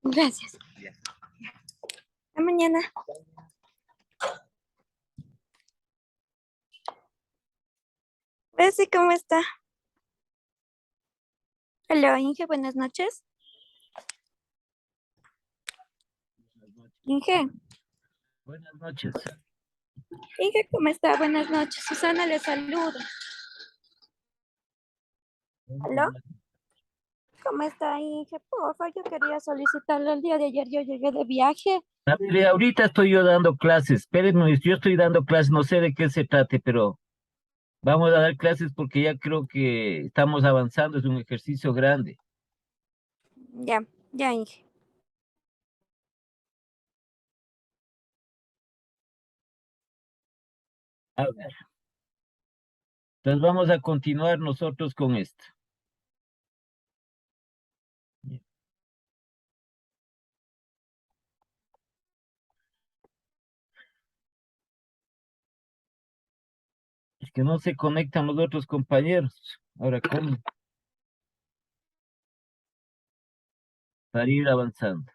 Gracias. Hasta mañana. Bessie, ¿cómo está? Hola, Inge, buenas noches. Inge. Buenas noches. Inge, ¿cómo está? Buenas noches. Susana le saluda. ¿Aló? ¿Cómo está, Inge? Porfa, yo quería solicitarle el día de ayer. Yo llegué de viaje. A ver, ahorita estoy yo dando clases. Espérenme, yo estoy dando clases, no sé de qué se trate, pero vamos a dar clases porque ya creo que estamos avanzando, es un ejercicio grande. Ya, ya, Inge. A ver, entonces vamos a continuar nosotros con esto. Es que no se conectan los otros compañeros. Ahora, ¿cómo? Para ir avanzando.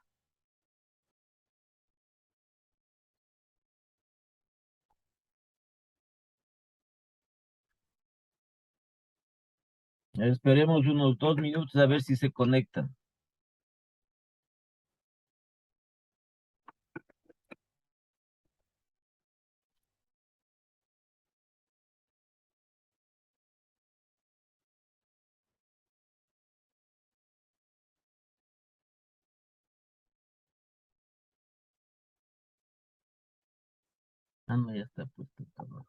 Esperemos unos 2 minutos a ver si se conectan. Ah, no, ya está puesto todo.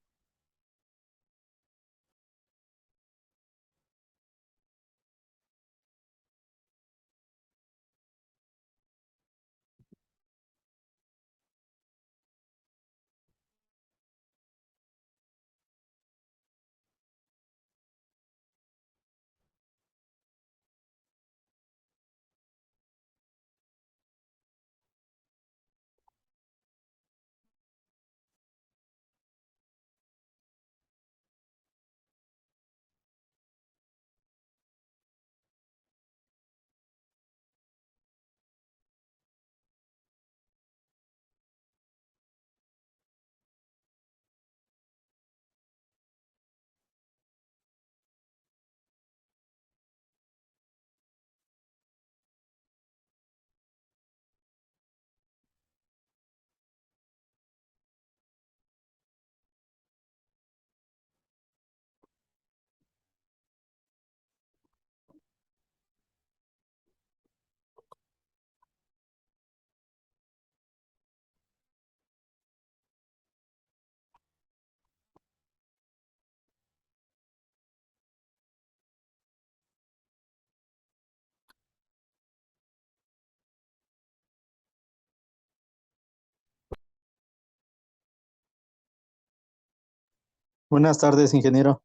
Buenas tardes, ingeniero.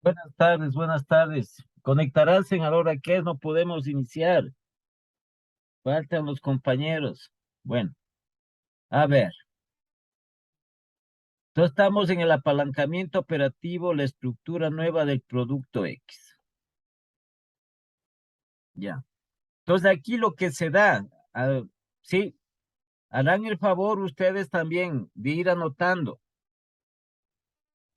Buenas tardes, buenas tardes. Conectarás en a la hora que es, no podemos iniciar. Faltan los compañeros. Bueno, a ver. Entonces estamos en el apalancamiento operativo, la estructura nueva del producto X. Ya. Entonces aquí lo que se da, sí, harán el favor ustedes también de ir anotando,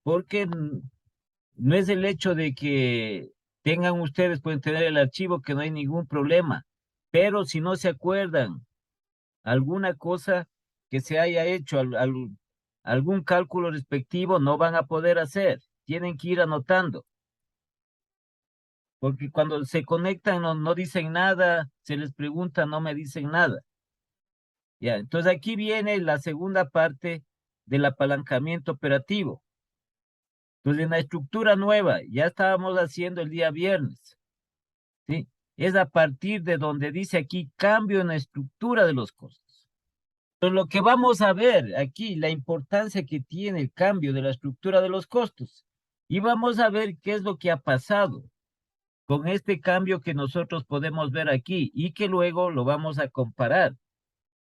porque no es el hecho de que tengan ustedes, pueden tener el archivo, que no hay ningún problema, pero si no se acuerdan alguna cosa que se haya hecho, algún cálculo respectivo, no van a poder hacer, tienen que ir anotando. Porque cuando se conectan no dicen nada, se les pregunta, no me dicen nada. Ya, entonces aquí viene la segunda parte del apalancamiento operativo. Entonces en la estructura nueva, ya estábamos haciendo el día viernes, ¿sí? Es a partir de donde dice aquí cambio en la estructura de los costos. Entonces lo que vamos a ver aquí, la importancia que tiene el cambio de la estructura de los costos. Y vamos a ver qué es lo que ha pasado con este cambio que nosotros podemos ver aquí y que luego lo vamos a comparar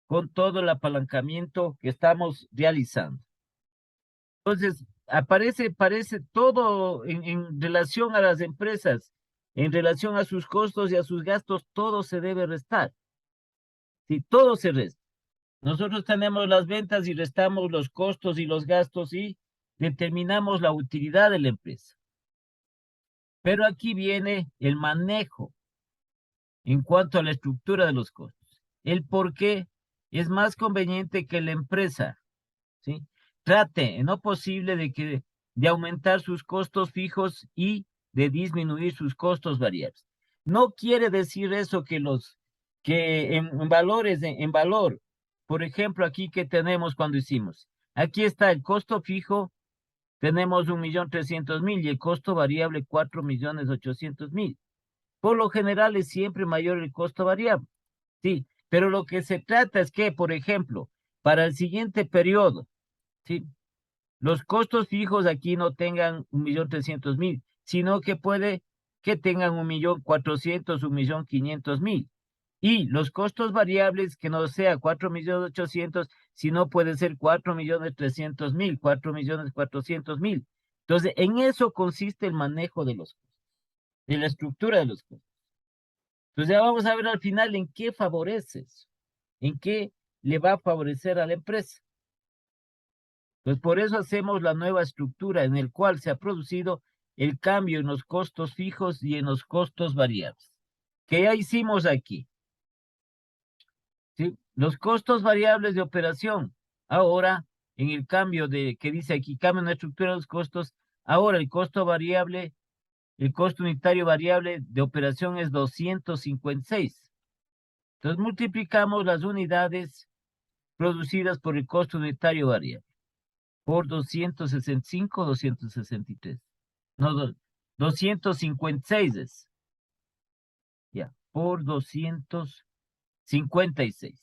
con todo el apalancamiento que estamos realizando. Entonces, parece todo en relación a las empresas. en relación a sus costos y a sus gastos, todo se debe restar. Sí, todo se resta. Nosotros tenemos las ventas y restamos los costos y los gastos y determinamos la utilidad de la empresa. Pero aquí viene el manejo en cuanto a la estructura de los costos. El por qué es más conveniente que la empresa, ¿sí?, trate en lo posible de aumentar sus costos fijos y de disminuir sus costos variables. No quiere decir eso que en valores, en valor, por ejemplo, aquí que tenemos cuando hicimos, aquí está el costo fijo, tenemos 1.300.000 y el costo variable 4.800.000. Por lo general es siempre mayor el costo variable, sí, pero lo que se trata es que, por ejemplo, para el siguiente periodo, sí, los costos fijos aquí no tengan 1.300.000, sino que puede que tengan 1.400.000, 1.500.000. Y los costos variables que no sea 4.800.000, sino puede ser 4.300.000, 4.400.000. Entonces, en eso consiste el manejo de los costos, de la estructura de los costos. Entonces, ya vamos a ver al final en qué favorece eso, en qué le va a favorecer a la empresa. Pues por eso hacemos la nueva estructura en el cual se ha producido el cambio en los costos fijos y en los costos variables, que ya hicimos aquí. ¿Sí? Los costos variables de operación. Ahora, en el cambio que dice aquí, cambio en la estructura de los costos, ahora el costo variable, el costo unitario variable de operación es 256. Entonces multiplicamos las unidades producidas por el costo unitario variable por 265, 263. No, 256 es. Ya, por 256.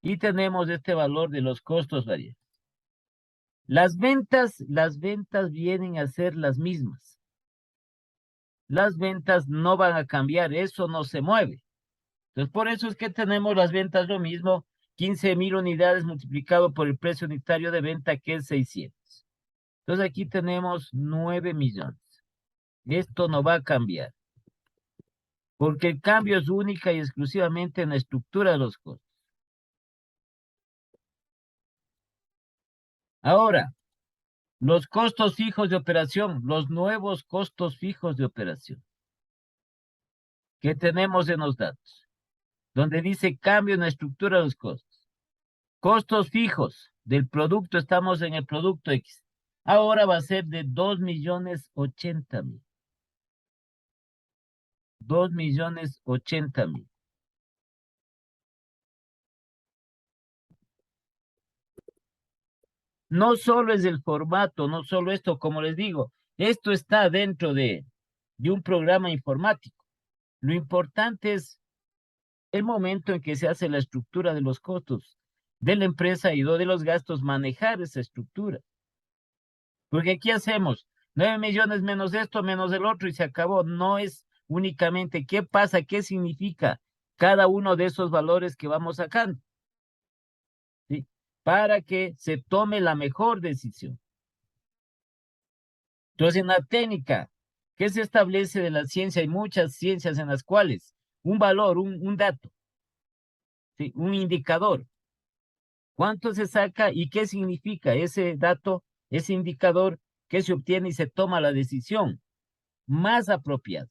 Y tenemos este valor de los costos variables. Las ventas vienen a ser las mismas. Las ventas no van a cambiar, eso no se mueve. Entonces, por eso es que tenemos las ventas lo mismo, 15.000 unidades multiplicado por el precio unitario de venta, que es 600. Entonces, aquí tenemos 9 millones. Esto no va a cambiar, porque el cambio es única y exclusivamente en la estructura de los costos. Ahora, los costos fijos de operación, los nuevos costos fijos de operación que tenemos en los datos, donde dice cambio en la estructura de los costos. Costos fijos del producto, estamos en el producto X. Ahora va a ser de 2.080.000. 2.080.000. No solo es el formato, no solo esto, como les digo, esto está dentro de un programa informático. Lo importante es el momento en que se hace la estructura de los costos de la empresa y de los gastos, manejar esa estructura. Porque aquí hacemos 9 millones menos esto, menos el otro y se acabó. No es únicamente qué pasa, qué significa cada uno de esos valores que vamos sacando, ¿sí?, para que se tome la mejor decisión. Entonces, en la técnica, ¿qué se establece de la ciencia? Hay muchas ciencias en las cuales un valor, un dato, ¿sí?, un indicador, ¿cuánto se saca y qué significa ese dato, ese indicador que se obtiene y se toma la decisión más apropiada?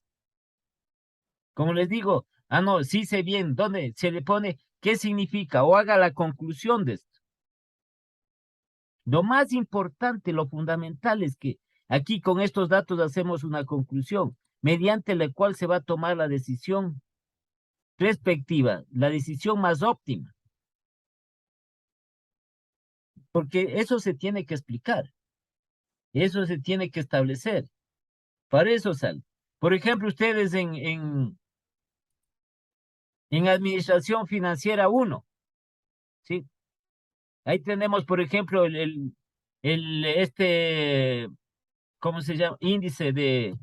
Como les digo, no, sí sé bien, ¿dónde se le pone qué significa? O haga la conclusión de esto. Lo más importante, lo fundamental es que aquí con estos datos hacemos una conclusión, mediante la cual se va a tomar la decisión respectiva, la decisión más óptima. Porque eso se tiene que explicar, eso se tiene que establecer. Para eso sale. Por ejemplo, ustedes en Administración Financiera 1, ¿sí? Ahí tenemos, por ejemplo, ¿cómo se llama? Índice de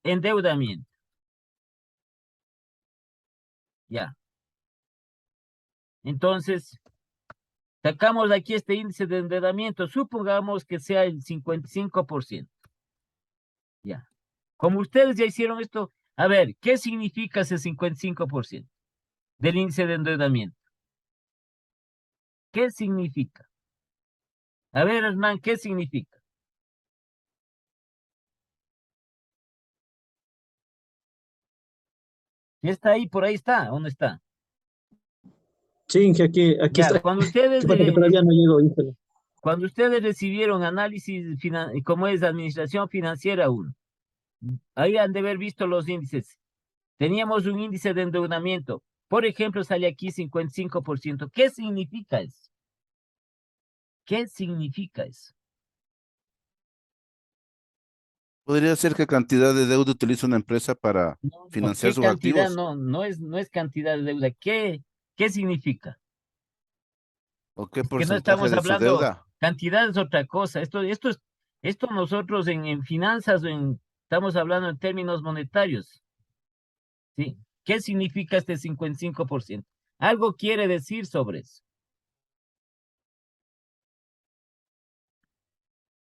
endeudamiento. Ya. Entonces, Sacamos de aquí este índice de endeudamiento, supongamos que sea el 55%. Ya. Como ustedes ya hicieron esto, a ver, ¿qué significa ese 55% del índice de endeudamiento? ¿Qué significa? A ver, Hernán, ¿qué significa? ¿Ya está ahí? Por ahí está, ¿dónde está? Sí, Inge, aquí Ya, estoy. cuando ustedes, ¿Qué pasa? Que todavía no llego, híjole. cuando ustedes recibieron análisis, como es Administración Financiera 1, ahí han de haber visto los índices. Teníamos un índice de endeudamiento. Por ejemplo, sale aquí 55%. ¿Qué significa eso? ¿Qué significa eso? ¿Podría ser qué cantidad de deuda utiliza una empresa para No, no, financiar ¿qué sus cantidad? activos? No, no es cantidad de deuda. ¿Qué significa? ¿O qué Que no porcentaje estamos de su hablando, deuda? cantidad es otra cosa. Esto nosotros en finanzas, estamos hablando en términos monetarios, ¿sí? ¿Qué significa este 55%? Algo quiere decir sobre eso.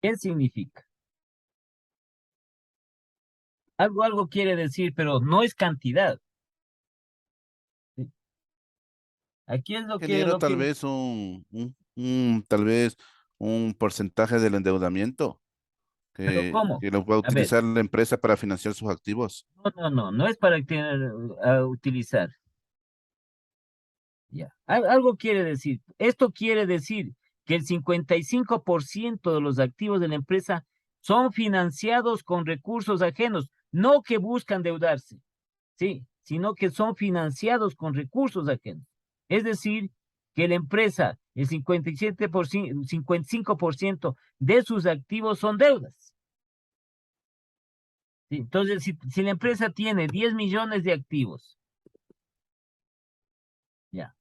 ¿Qué significa? Algo quiere decir, pero no es cantidad. ¿Sí? Aquí es Ingeniero, tal vez tal vez un porcentaje del endeudamiento pero ¿cómo? que lo va a A ver, utilizar la empresa para financiar sus activos. no es para a utilizar. Ya. Algo quiere decir. Esto quiere decir que el 55% de los activos de la empresa son financiados con recursos ajenos, no que buscan endeudarse, sí, sino que son financiados con recursos ajenos. Es decir, que la empresa, el 57%, 55% de sus activos son deudas. ¿Sí? Entonces, si la empresa tiene 10 millones de activos, ya,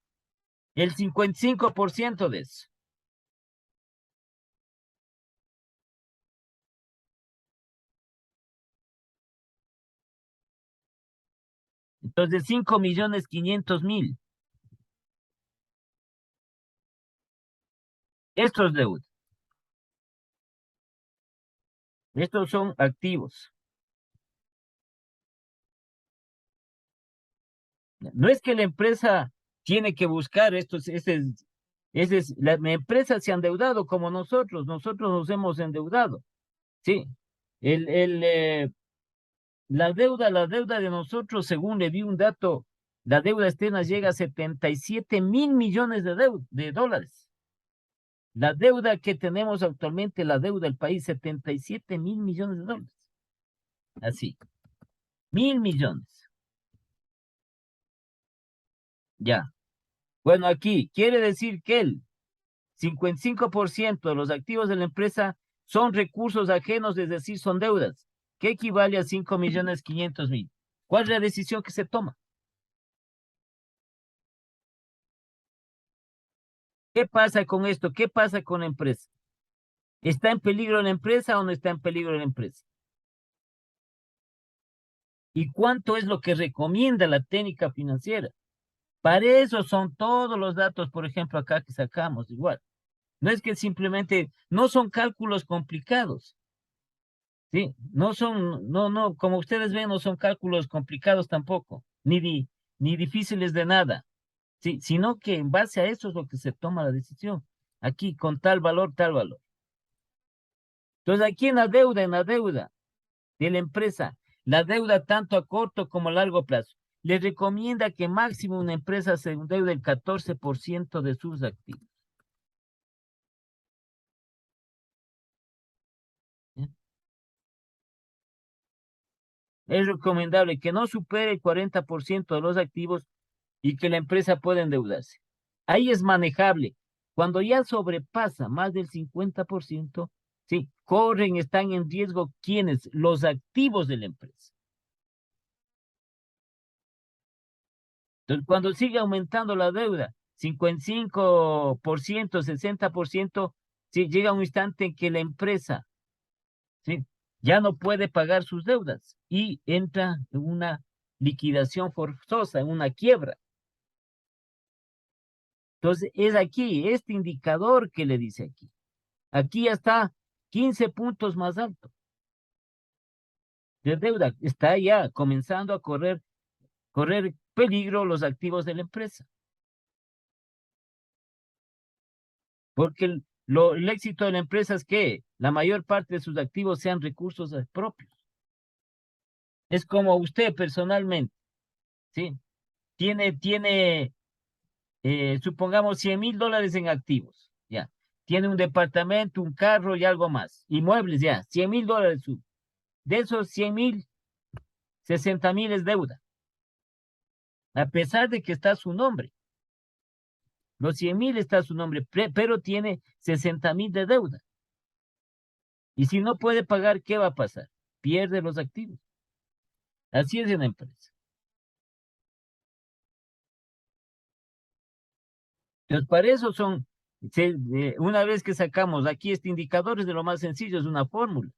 el 55% de eso. Entonces, 5.500.000. Esto es deuda. Estos son activos. No es que la empresa tiene que buscar estos, la empresa se ha endeudado como nosotros nos hemos endeudado. Sí. El, el, eh, la deuda de nosotros, según le di un dato, la deuda externa llega a 77.000 millones de dólares. La deuda que tenemos actualmente, la deuda del país, 77.000 millones de dólares. Así, 1.000 millones. Ya. Bueno, aquí quiere decir que el 55% de los activos de la empresa son recursos ajenos, es decir, son deudas, que equivale a 5.500.000. ¿Cuál es la decisión que se toma? ¿Qué pasa con esto? ¿Qué pasa con la empresa? ¿Está en peligro la empresa o no está en peligro la empresa? ¿Y cuánto es lo que recomienda la técnica financiera? Para eso son todos los datos, por ejemplo, acá que sacamos igual. No es que simplemente, no son cálculos complicados, ¿sí? No, como ustedes ven, no son cálculos complicados tampoco, ni difíciles de nada, ¿sí? Sino que en base a eso es lo que se toma la decisión. Aquí, con tal valor, tal valor. Entonces, aquí en la deuda de la empresa, la deuda tanto a corto como a largo plazo, le recomienda que máximo una empresa se endeude el 14% de sus activos. ¿Sí? Es recomendable que no supere el 40% de los activos y que la empresa pueda endeudarse. Ahí es manejable. Cuando ya sobrepasa más del 50%, sí, están en riesgo quienes, los activos de la empresa. Entonces, cuando sigue aumentando la deuda, 55%, 60%, sí, llega un instante en que la empresa, sí, ya no puede pagar sus deudas y entra en una liquidación forzosa, en una quiebra. Entonces, es aquí, este indicador que le dice aquí. Aquí ya está 15 puntos más alto de deuda. Está ya comenzando a correr peligro los activos de la empresa. Porque el éxito de la empresa es que la mayor parte de sus activos sean recursos propios. Es como usted personalmente, ¿sí? Tiene supongamos $100,000 en activos, ya. Tiene un departamento, un carro y algo más. Inmuebles, ya, $100,000. De esos 100,000, 60,000 es deuda. A pesar de que está su nombre. Los 100,000 está su nombre, pero tiene 60,000 de deuda. Y si no puede pagar, ¿qué va a pasar? Pierde los activos. Así es en la empresa. Entonces, para eso una vez que sacamos aquí este indicador, es de lo más sencillo, es una fórmula.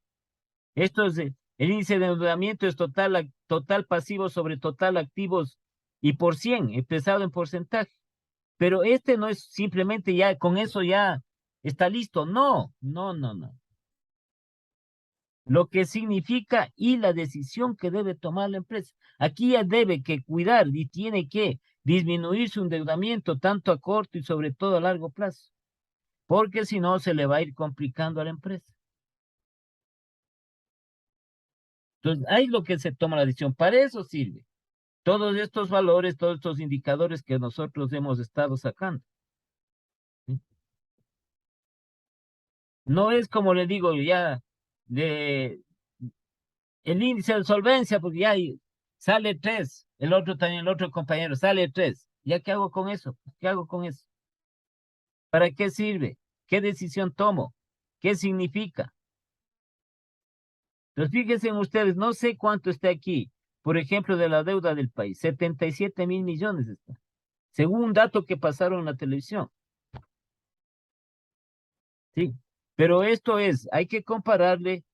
Esto es, el índice de endeudamiento es total pasivo sobre total activos y por 100, expresado en porcentaje. Pero este no es simplemente ya, con eso ya está listo. No, no, no, no. Lo que significa y la decisión que debe tomar la empresa. Aquí ya debe que cuidar y tiene que disminuir su endeudamiento tanto a corto y sobre todo a largo plazo, porque si no se le va a ir complicando a la empresa. Entonces, ahí es lo que se toma la decisión. Para eso sirve todos estos valores, todos estos indicadores que nosotros hemos estado sacando. ¿Sí? No es como le digo ya, el índice de solvencia, porque ya sale 3, el otro también, el otro compañero, sale 3. ¿Ya qué hago con eso? ¿Qué hago con eso? ¿Para qué sirve? ¿Qué decisión tomo? ¿Qué significa? Entonces, fíjense ustedes, no sé cuánto está aquí, por ejemplo, de la deuda del país, 77,000 millones está, según un dato que pasaron en la televisión. Sí, pero esto hay que compararle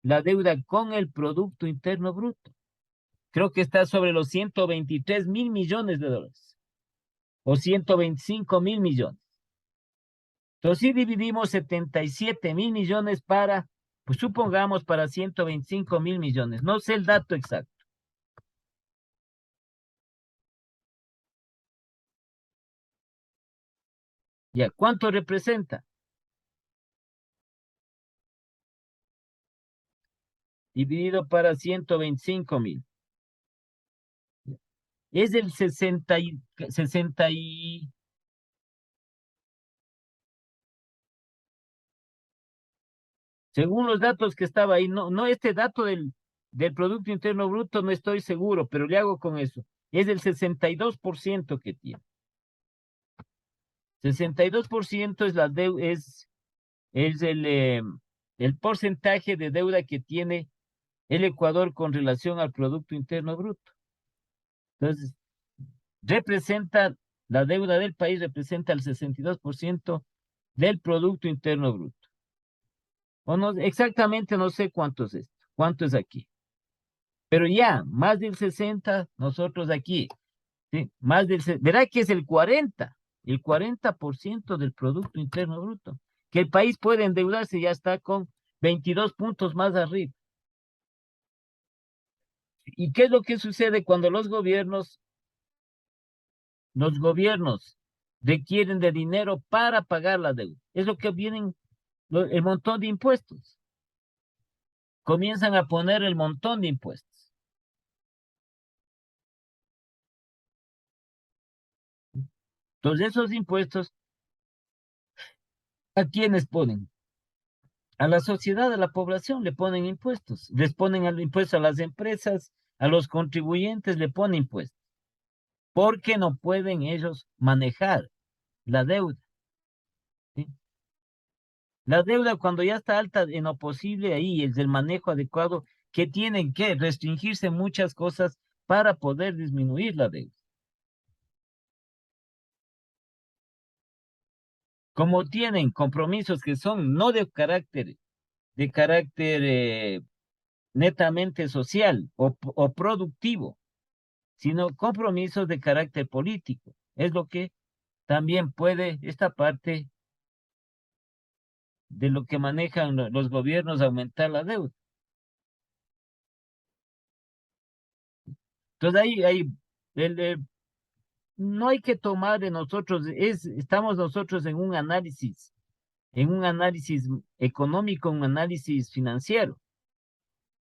la deuda con el Producto Interno Bruto. Creo que está sobre los 123,000 millones de dólares, o 125,000 millones. Entonces, si dividimos 77,000 millones pues supongamos para 125,000 millones. No sé el dato exacto. Ya, ¿cuánto representa? Dividido para 125,000. Es del 60 y según los datos que estaba ahí, no este dato del Producto Interno Bruto, no estoy seguro, pero le hago con eso. Es del 62% que tiene. 62% es el porcentaje de deuda que tiene el Ecuador con relación al Producto Interno Bruto. Entonces, la deuda del país representa el 62% del Producto Interno Bruto. O no, exactamente no sé cuánto es esto, cuánto es aquí. Pero ya, más del 60, nosotros aquí, ¿sí? Verá que es el 40% del Producto Interno Bruto. Que el país puede endeudarse, ya está con 22 puntos más arriba. ¿Y qué es lo que sucede cuando los gobiernos requieren de dinero para pagar la deuda? Es lo que vienen el montón de impuestos. Comienzan a poner el montón de impuestos. Entonces esos impuestos, ¿a quiénes ponen? A la sociedad, a la población le ponen impuestos. Les ponen el impuesto a las empresas, a los contribuyentes le ponen impuestos. Porque no pueden ellos manejar la deuda. ¿Sí? La deuda cuando ya está alta en lo posible, ahí es el manejo adecuado, que tienen que restringirse muchas cosas para poder disminuir la deuda. Como tienen compromisos que son no de carácter netamente social o productivo, sino compromisos de carácter político. Es lo que también puede esta parte de lo que manejan los gobiernos aumentar la deuda. Entonces no hay que tomar de nosotros, estamos nosotros en un análisis económico, un análisis financiero,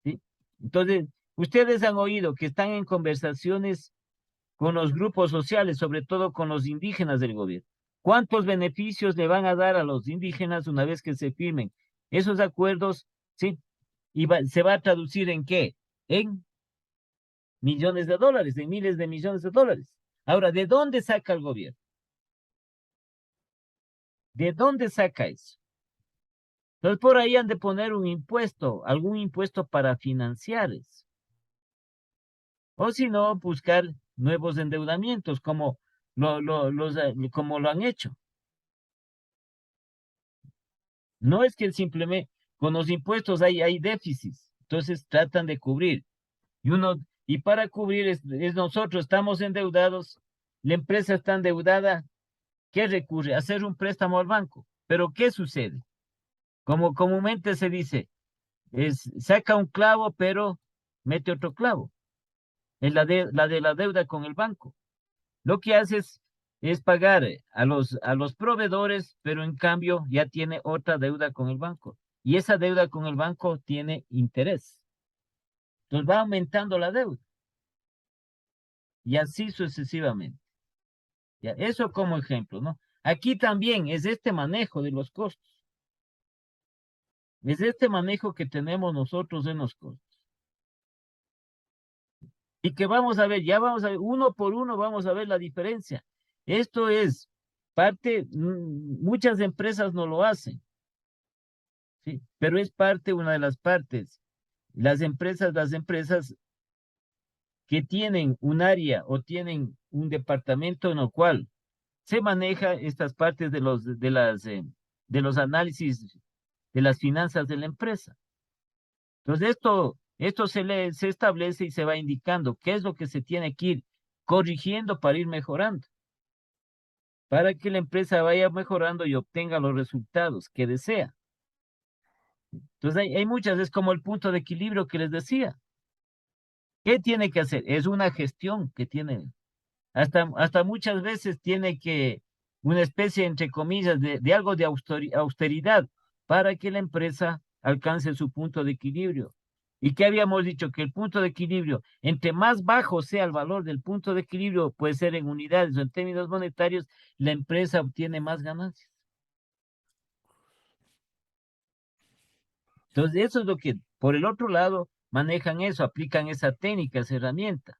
¿sí? Entonces, ustedes han oído que están en conversaciones con los grupos sociales, sobre todo con los indígenas del gobierno. ¿Cuántos beneficios le van a dar a los indígenas una vez que se firmen esos acuerdos? ¿Sí? Y se va a traducir en qué? En millones de dólares, en miles de millones de dólares. Ahora, ¿de dónde saca el gobierno? ¿De dónde saca eso? Entonces, por ahí han de poner un impuesto, algún impuesto para financiar eso. O si no, buscar nuevos endeudamientos, como como lo han hecho. No es que simplemente con los impuestos hay déficits, entonces tratan de cubrir. Y para cubrir es nosotros, estamos endeudados, la empresa está endeudada, ¿qué recurre? Hacer un préstamo al banco. Pero ¿qué sucede? Como comúnmente se dice, saca un clavo, pero mete otro clavo. Es la de la deuda con el banco. Lo que hace es pagar a los proveedores, pero en cambio ya tiene otra deuda con el banco. Y esa deuda con el banco tiene interés. Entonces va aumentando la deuda. Y así sucesivamente. Ya, eso como ejemplo, ¿no? Aquí también es este manejo de los costos. Es este manejo que tenemos nosotros en los costos. Y que vamos a ver, ya vamos a ver, uno por uno vamos a ver la diferencia. Esto es parte, muchas empresas no lo hacen, ¿sí? Pero es parte, una de las partes. Las empresas que tienen un área o tienen un departamento en el cual se maneja estas partes de los análisis de las finanzas de la empresa. Entonces esto se establece y se va indicando qué es lo que se tiene que ir corrigiendo para ir mejorando, para que la empresa vaya mejorando y obtenga los resultados que desea. Entonces hay muchas, es como el punto de equilibrio que les decía. ¿Qué tiene que hacer? Es una gestión que tiene, hasta muchas veces tiene que, una especie, entre comillas, de algo de austeridad para que la empresa alcance su punto de equilibrio. ¿Y qué habíamos dicho? Que el punto de equilibrio, entre más bajo sea el valor del punto de equilibrio, puede ser en unidades o en términos monetarios, la empresa obtiene más ganancias. Entonces, eso es lo que, por el otro lado, manejan eso, aplican esa técnica, esa herramienta.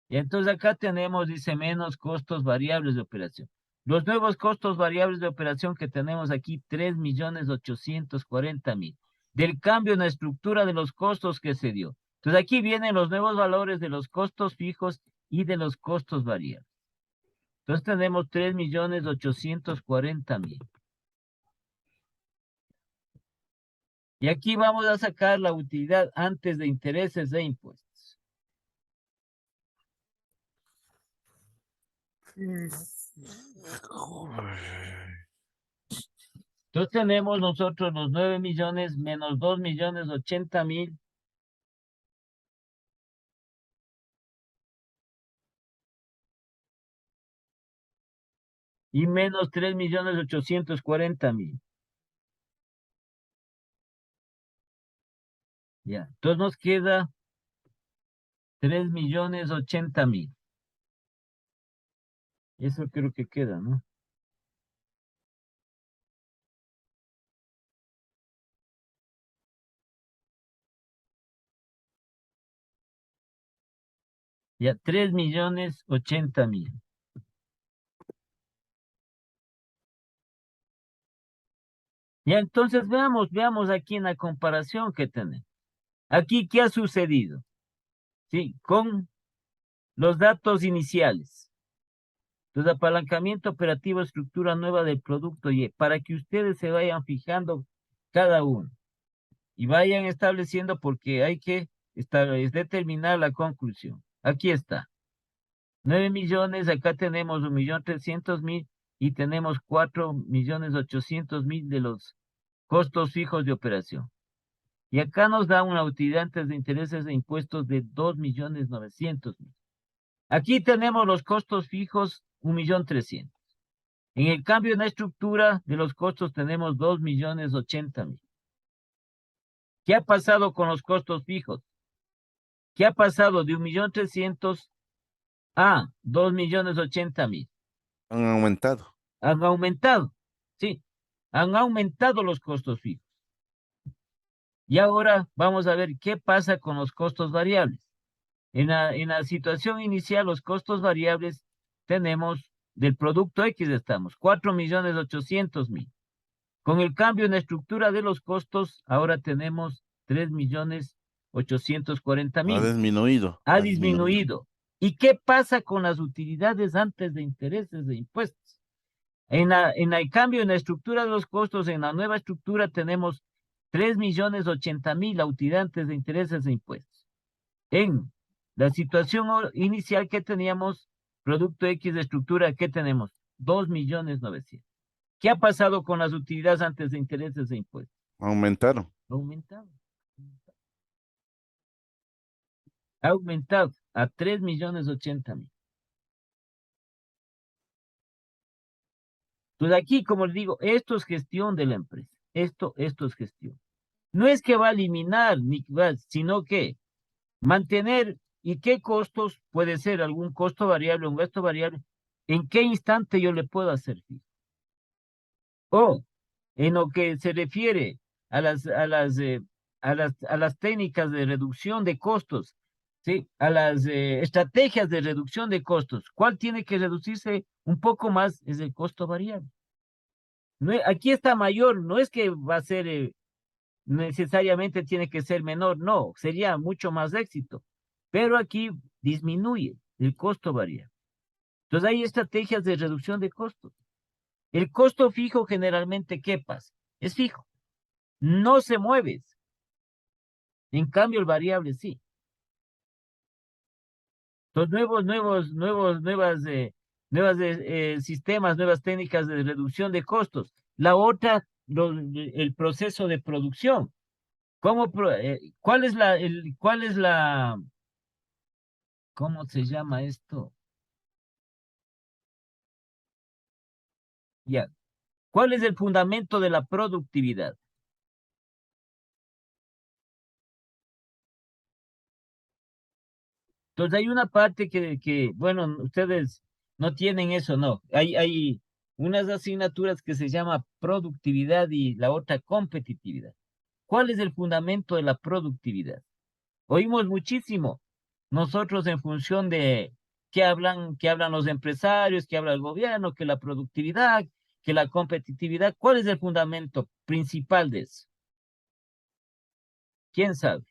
Y entonces acá tenemos, dice, menos costos variables de operación. Los nuevos costos variables de operación que tenemos aquí, 3.840.000. Del cambio en la estructura de los costos que se dio. Entonces aquí vienen los nuevos valores de los costos fijos y de los costos variables. Entonces tenemos 3.840.000. Y aquí vamos a sacar la utilidad antes de intereses e impuestos. Entonces tenemos nosotros los 9 millones menos 2.080.000. Y menos 3.840.000. Ya, entonces nos queda 3.080.000. Eso creo que queda, ¿no? Ya, 3.080.000. Ya, entonces veamos aquí en la comparación que tenemos. Aquí, ¿qué ha sucedido? Sí, con los datos iniciales. Entonces, apalancamiento operativo, estructura nueva del producto, y para que ustedes se vayan fijando cada uno y vayan estableciendo, porque hay que determinar la conclusión. Aquí está. 9 millones, acá tenemos 1.300.000 y tenemos 4.800.000 de los costos fijos de operación. Y acá nos da una utilidad antes de intereses e impuestos de 2.900.000. Aquí tenemos los costos fijos, 1.300.000. En el cambio en la estructura de los costos tenemos 2.080.000. ¿Qué ha pasado con los costos fijos? ¿Qué ha pasado de 1.300.000 a 2.080.000? Han aumentado. Han aumentado, sí, han aumentado los costos fijos. Y ahora vamos a ver qué pasa con los costos variables. En la situación inicial, los costos variables tenemos del producto X estamos, 4.800.000. Con el cambio en la estructura de los costos, ahora tenemos 3.840.000. Ha disminuido. Ha disminuido. ¿Y qué pasa con las utilidades antes de intereses de impuestos? En el cambio en la estructura de los costos, en la nueva estructura tenemos 3.080.000 a utilidad antes de intereses de impuestos. En la situación inicial que teníamos, producto X de estructura, ¿qué tenemos? 2.900.000. ¿Qué ha pasado con las utilidades antes de intereses de impuestos? Aumentaron. Aumentado. Ha aumentado a 3.080.000. Entonces aquí, como les digo, esto es gestión de la empresa. Esto es gestión. No es que va a eliminar, sino que mantener y qué costos puede ser algún costo variable, un gasto variable, en qué instante yo le puedo hacer fijo. O en lo que se refiere a las técnicas de reducción de costos, ¿sí? A las estrategias de reducción de costos. ¿Cuál tiene que reducirse un poco más? Es el costo variable. Aquí está mayor, no es que va a ser necesariamente tiene que ser menor, no, sería mucho más éxito. Pero aquí disminuye el costo variable. Entonces hay estrategias de reducción de costos. El costo fijo generalmente, ¿qué pasa? Es fijo. No se mueve. En cambio, el variable sí. Los nuevas sistemas, nuevas técnicas de reducción de costos. La otra, el proceso de producción. ¿Cómo se llama esto? Ya. ¿Cuál es el fundamento de la productividad? Entonces hay una parte bueno, ustedes no tienen eso, no. Hay unas asignaturas que se llama productividad y la otra competitividad. ¿Cuál es el fundamento de la productividad? Oímos muchísimo nosotros en función de qué hablan los empresarios, qué habla el gobierno, que la productividad, que la competitividad. ¿Cuál es el fundamento principal de eso? ¿Quién sabe?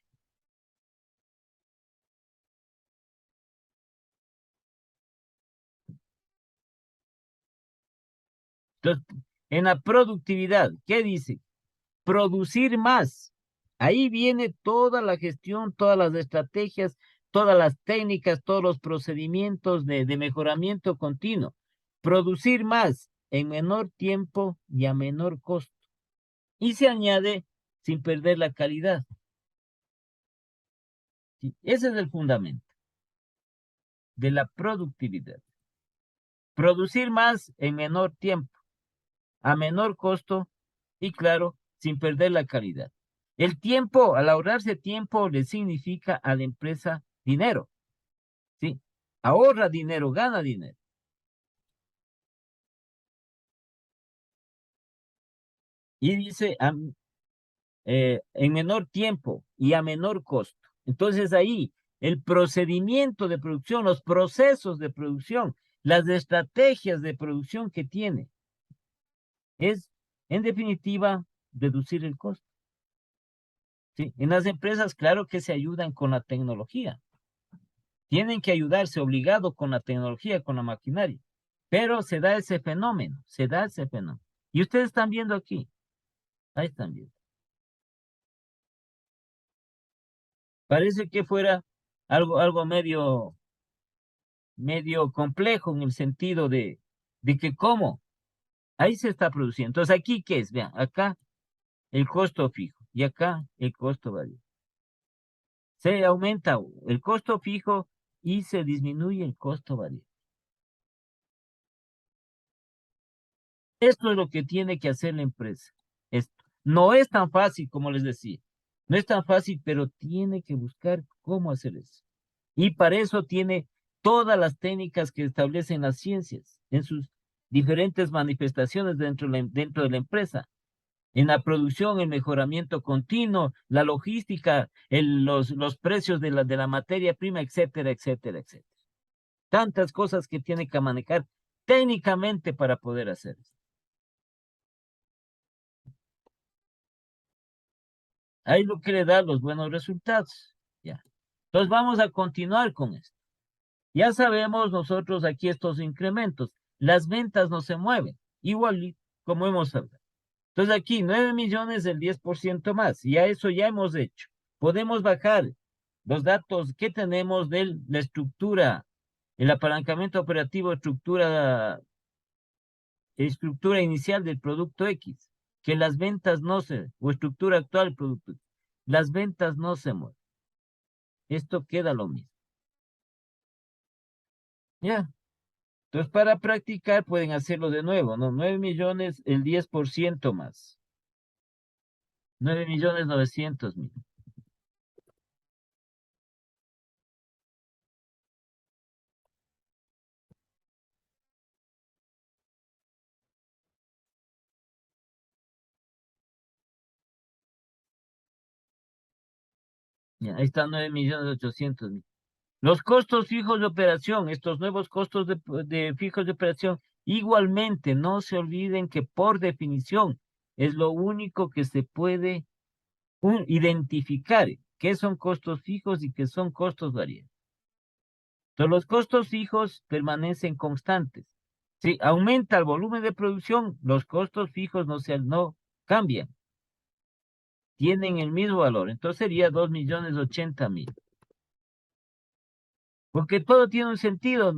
Entonces, en la productividad, ¿qué dice? Producir más. Ahí viene toda la gestión, todas las estrategias, todas las técnicas, todos los procedimientos de mejoramiento continuo. Producir más en menor tiempo y a menor costo. Y se añade sin perder la calidad. ¿Sí? Ese es el fundamento de la productividad. Producir más en menor tiempo, a menor costo y claro, sin perder la calidad. El tiempo, al ahorrarse tiempo, le significa a la empresa dinero, ¿sí? Ahorra dinero, gana dinero. Y dice en menor tiempo y a menor costo. Entonces ahí, el procedimiento de producción, los procesos de producción, las estrategias de producción que tiene, es, en definitiva, reducir el costo. ¿Sí? En las empresas, claro que se ayudan con la tecnología. Tienen que ayudarse obligado con la tecnología, con la maquinaria. Pero se da ese fenómeno, se da ese fenómeno. Y ustedes están viendo aquí, ahí están viendo. Parece que fuera algo medio medio complejo en el sentido de que cómo, ahí se está produciendo. Entonces, aquí, ¿qué es? Vean, acá el costo fijo y acá el costo variable. Se aumenta el costo fijo y se disminuye el costo variable. Esto es lo que tiene que hacer la empresa. Esto. No es tan fácil como les decía. No es tan fácil, pero tiene que buscar cómo hacer eso. Y para eso tiene todas las técnicas que establecen las ciencias en sus diferentes manifestaciones dentro de la empresa. En la producción, el mejoramiento continuo, la logística, los precios de la materia prima, etcétera, etcétera, etcétera. Tantas cosas que tiene que manejar técnicamente para poder hacer esto. Ahí lo que le da los buenos resultados. Ya. Entonces vamos a continuar con esto. Ya sabemos nosotros aquí estos incrementos. Las ventas no se mueven, igual como hemos hablado. Entonces aquí 9 millones del 10% más. Y a eso ya hemos hecho. Podemos bajar los datos que tenemos de la estructura, el apalancamiento operativo, estructura inicial del producto X, que las ventas no o estructura actual del producto, las ventas no se mueven. Esto queda lo mismo. Ya. Entonces, para practicar pueden hacerlo de nuevo, ¿no? 9 millones, el 10% más. 9.900.000. Ya, ahí están 9.800.000. Los costos fijos de operación, estos nuevos costos de fijos de operación, igualmente no se olviden que por definición es lo único que se puede identificar qué son costos fijos y qué son costos variables. Entonces, los costos fijos permanecen constantes. Si aumenta el volumen de producción, los costos fijos no cambian. Tienen el mismo valor. Entonces sería 2.080.000. Porque todo tiene un sentido,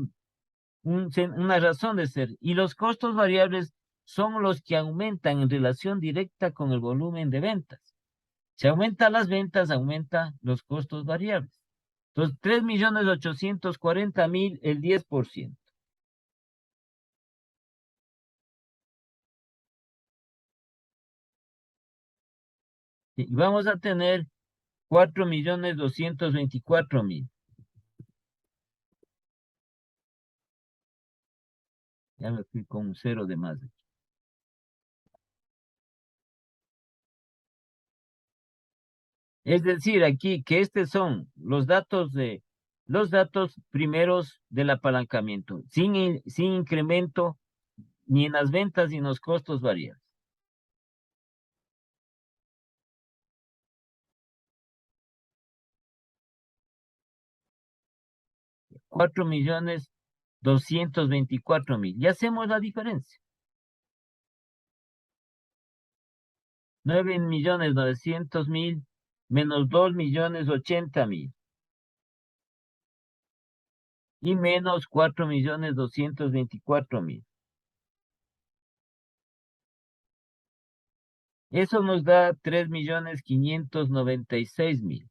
una razón de ser. Y los costos variables son los que aumentan en relación directa con el volumen de ventas. Si aumentan las ventas, aumentan los costos variables. Entonces, 3.840.000, el 10%. Y vamos a tener 4.224.000. Ya me fui con un cero de más. Es decir, aquí que estos son los datos primeros del apalancamiento, sin incremento ni en las ventas ni en los costos variables. $4.224.000. Y hacemos la diferencia. 9.900.000 menos 2.080.000. Y menos 4.224.000. Eso nos da 3.596.000.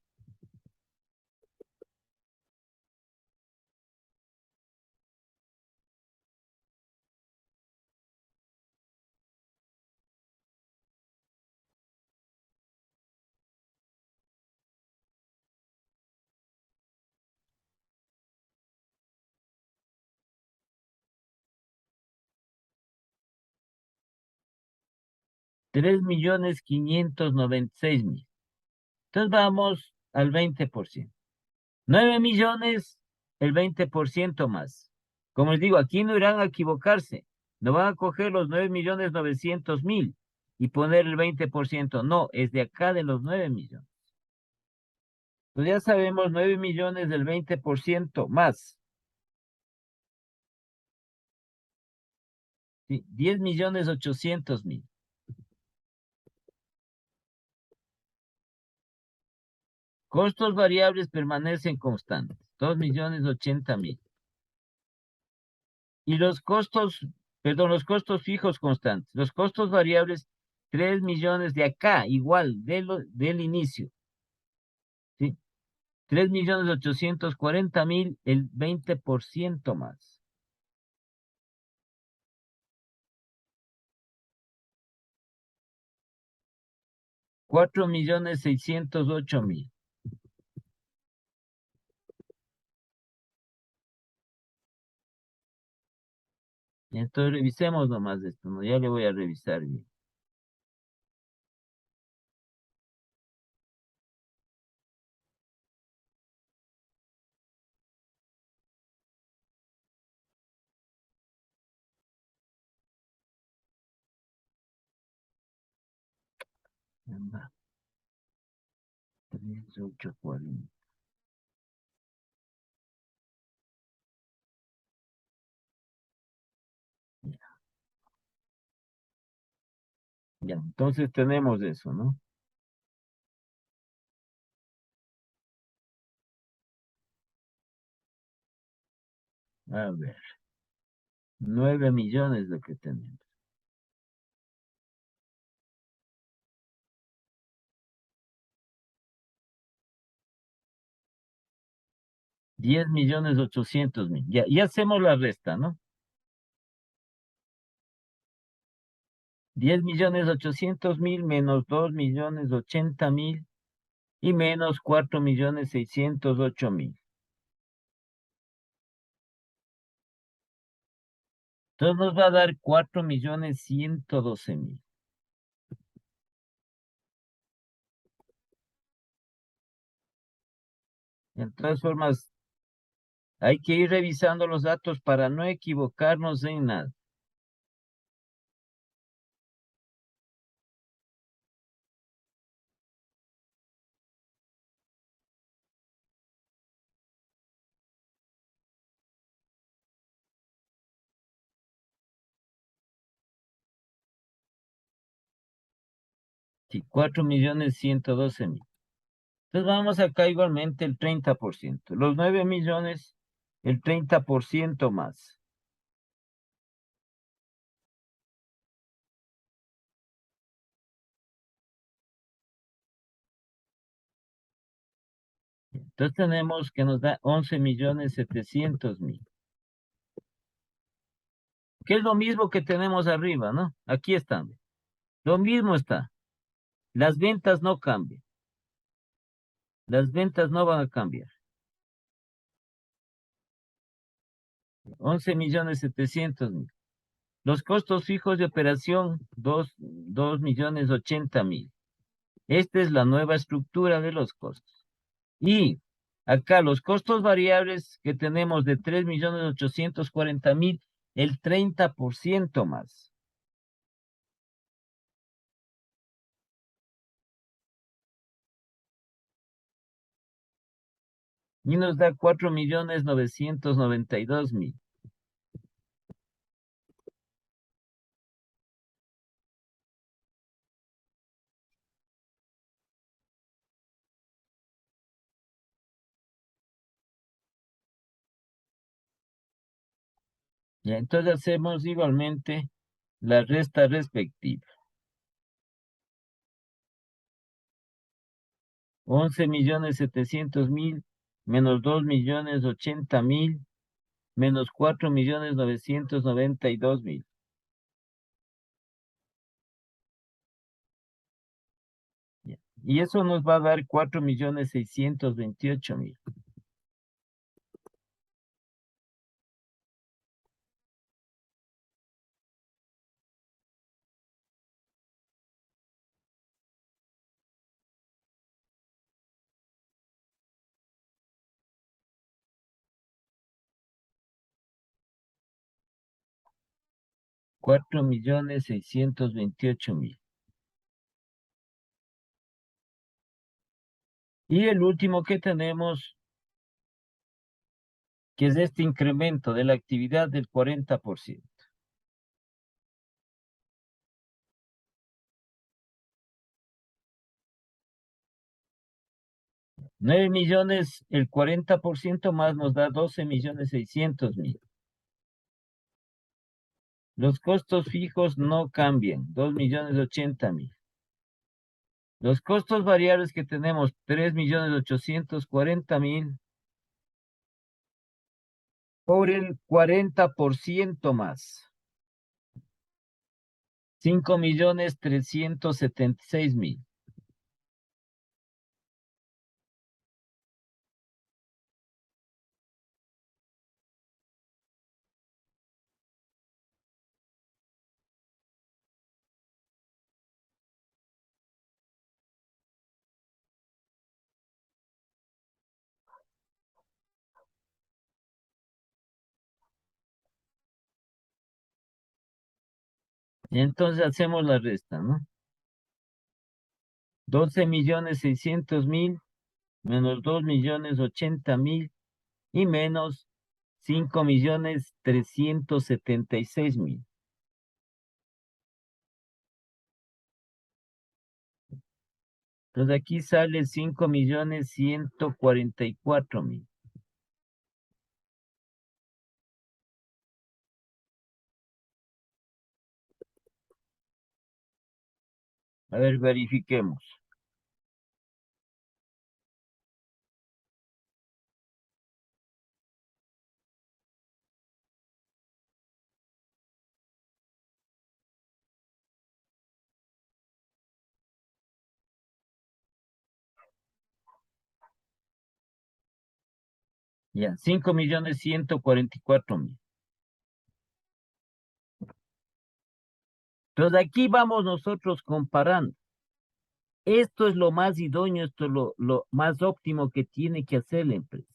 $3.596.000. Entonces vamos al 20%. 9 millones, el 20% más. Como les digo, aquí no irán a equivocarse. No van a coger los 9.900.000 y poner el 20%. No, es de acá de los 9 millones. Pues ya sabemos, 9 millones del 20% más. Sí, 10.800.000. Costos variables permanecen constantes. 2.080.000. Y los costos, perdón, los costos fijos constantes. Los costos variables, 3 millones de acá, igual, del inicio. ¿Sí? 3.840.000, el 20% más. $4.608.000. Entonces revisemos nomás esto, ¿no? Ya le voy a revisar bien. Anda, 3.840. Ya, entonces tenemos eso, ¿no? A ver, 9 millones lo que tenemos. $10.800.000. Ya, y hacemos la resta, ¿no? 10.800.000 menos 2.080.000 y menos 4.608.000. Entonces nos va a dar 4.112.000. De todas formas, hay que ir revisando los datos para no equivocarnos en nada. Sí, 4.112.000. Entonces vamos acá igualmente el 30%. Los 9 millones, el 30% más. Entonces tenemos que nos da 11.700.000. Que es lo mismo que tenemos arriba, ¿no? Aquí están. Lo mismo está. Las ventas no cambian. Las ventas no van a cambiar. 11.700.000. Los costos fijos de operación, 2.080.000. Esta es la nueva estructura de los costos. Y acá los costos variables que tenemos de 3.840.000, el 30% más. Y nos da 4.992.000. Ya, entonces hacemos igualmente la resta respectiva. 11.700.000 menos 2.080.000 menos 4.992.000. Ya. Y eso nos va a dar 4.628.000. $4.628.000. Y el último que tenemos, que es este incremento de la actividad del 40%. 9 millones, el 40% más nos da 12.600.000. Los costos fijos no cambian, 2.080.000. Los costos variables que tenemos, 3.840.000 por el 40% más. 5.376.000. Y entonces hacemos la resta, ¿no? 12.600.000 menos 2.080.000 y menos 5.376.000. Entonces aquí sale 5.144.000. A ver, verifiquemos. Ya, 5.144.000. Entonces aquí vamos nosotros comparando. Esto es lo más idóneo, esto es lo más óptimo que tiene que hacer la empresa.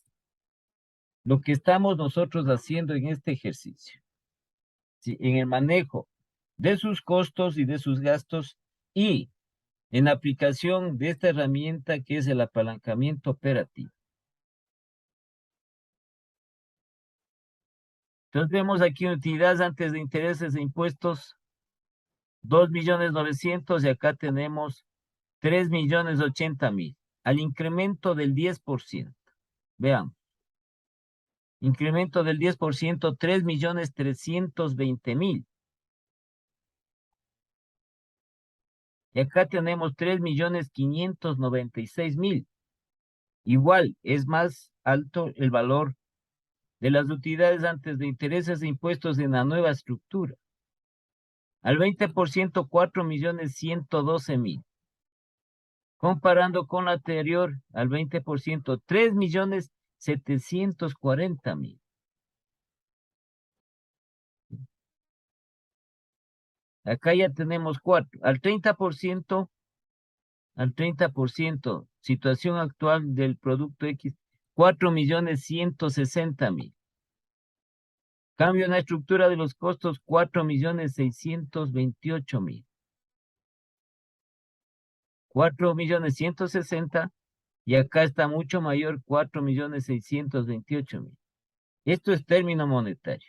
Lo que estamos nosotros haciendo en este ejercicio. ¿Sí? En el manejo de sus costos y de sus gastos y en la aplicación de esta herramienta que es el apalancamiento operativo. Entonces vemos aquí utilidades antes de intereses e impuestos, 2.900.000 y acá tenemos 3.080.000 al incremento del 10%. Veamos. Incremento del 10%, 3.320.000. Y acá tenemos 3.596.000. Igual, es más alto el valor de las utilidades antes de intereses e impuestos en la nueva estructura. Al 20%, 4.112.000. Comparando con la anterior, al 20%, 3.740.000. Acá ya tenemos 4. Al 30%, situación actual del producto X, 4.160.000. Cambio en la estructura de los costos, 4.628.000. 4.160.000 y acá está mucho mayor, 4.628.000. Esto es término monetario.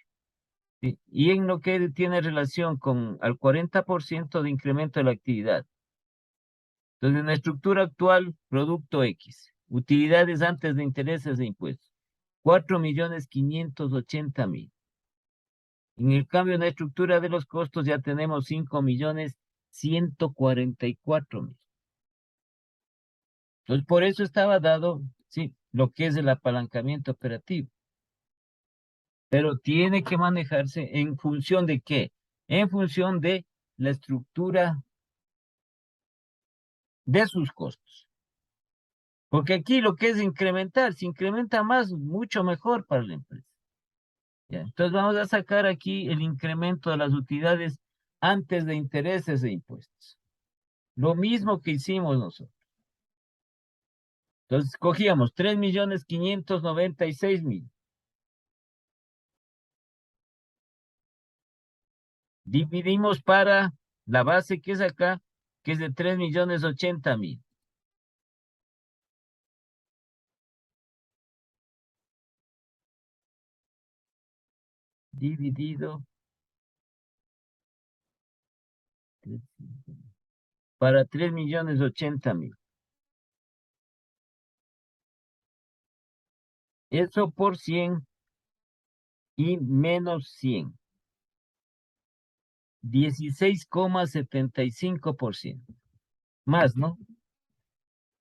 ¿Sí? Y en lo que tiene relación con al 40% de incremento de la actividad. Entonces, en la estructura actual, producto X, utilidades antes de intereses e impuestos, 4.580.000. En el cambio en la estructura de los costos ya tenemos 5.144.000. Entonces, por eso estaba dado, sí, lo que es el apalancamiento operativo. Pero tiene que manejarse en función de ¿qué? En función de la estructura de sus costos. Porque aquí lo que es incrementar, si incrementa más, mucho mejor para la empresa. ¿Ya? Entonces vamos a sacar aquí el incremento de las utilidades antes de intereses e impuestos. Lo mismo que hicimos nosotros. Entonces cogíamos 3.596.000. Dividimos para la base que es acá, que es de 3.080.000. Dividido para 3.080.000. Eso por 100 y menos 100. 16,75%. Más, ¿no?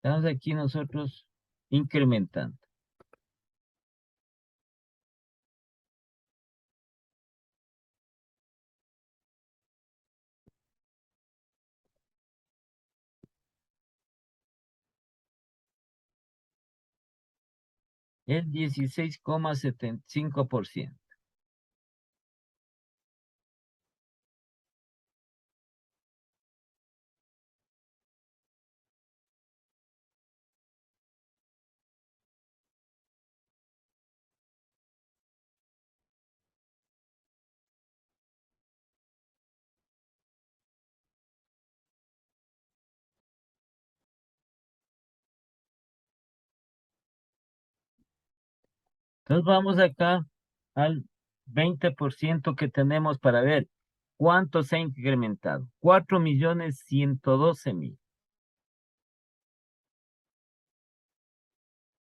Estamos aquí nosotros incrementando. El 16,75%. Entonces vamos acá al 20% que tenemos para ver cuánto se ha incrementado. 4.112.000.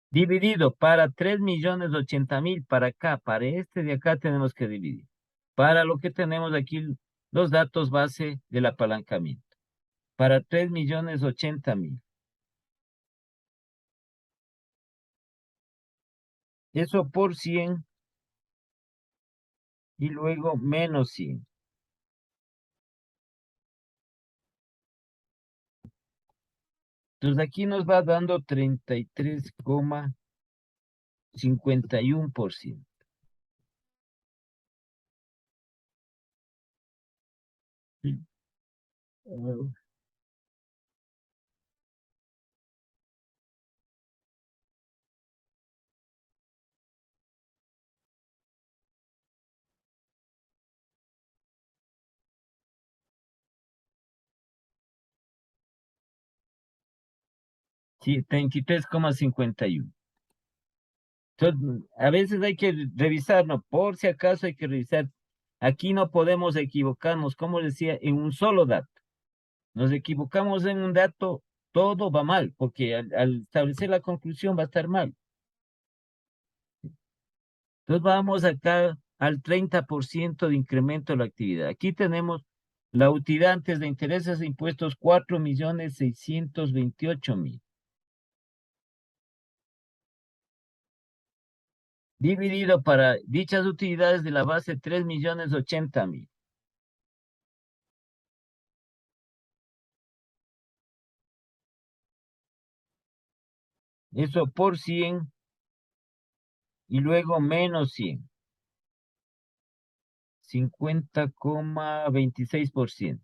Dividido para 3.080.000 para acá, para este de acá tenemos que dividir. Para lo que tenemos aquí, los datos base del apalancamiento. Para 3.080.000. Eso por 100 y luego menos 100. Entonces aquí nos va dando 33,51%. Sí. 33,51. Entonces, a veces hay que revisar, ¿no? Por si acaso hay que revisar. Aquí no podemos equivocarnos, como decía, en un solo dato. Nos equivocamos en un dato, todo va mal, porque al establecer la conclusión va a estar mal. Entonces vamos acá al 30% de incremento de la actividad. Aquí tenemos la utilidad antes de intereses e impuestos 4.628.000. Dividido para dichas utilidades de la base 3.080.000. Eso por 100 y luego menos 100. 50,26%.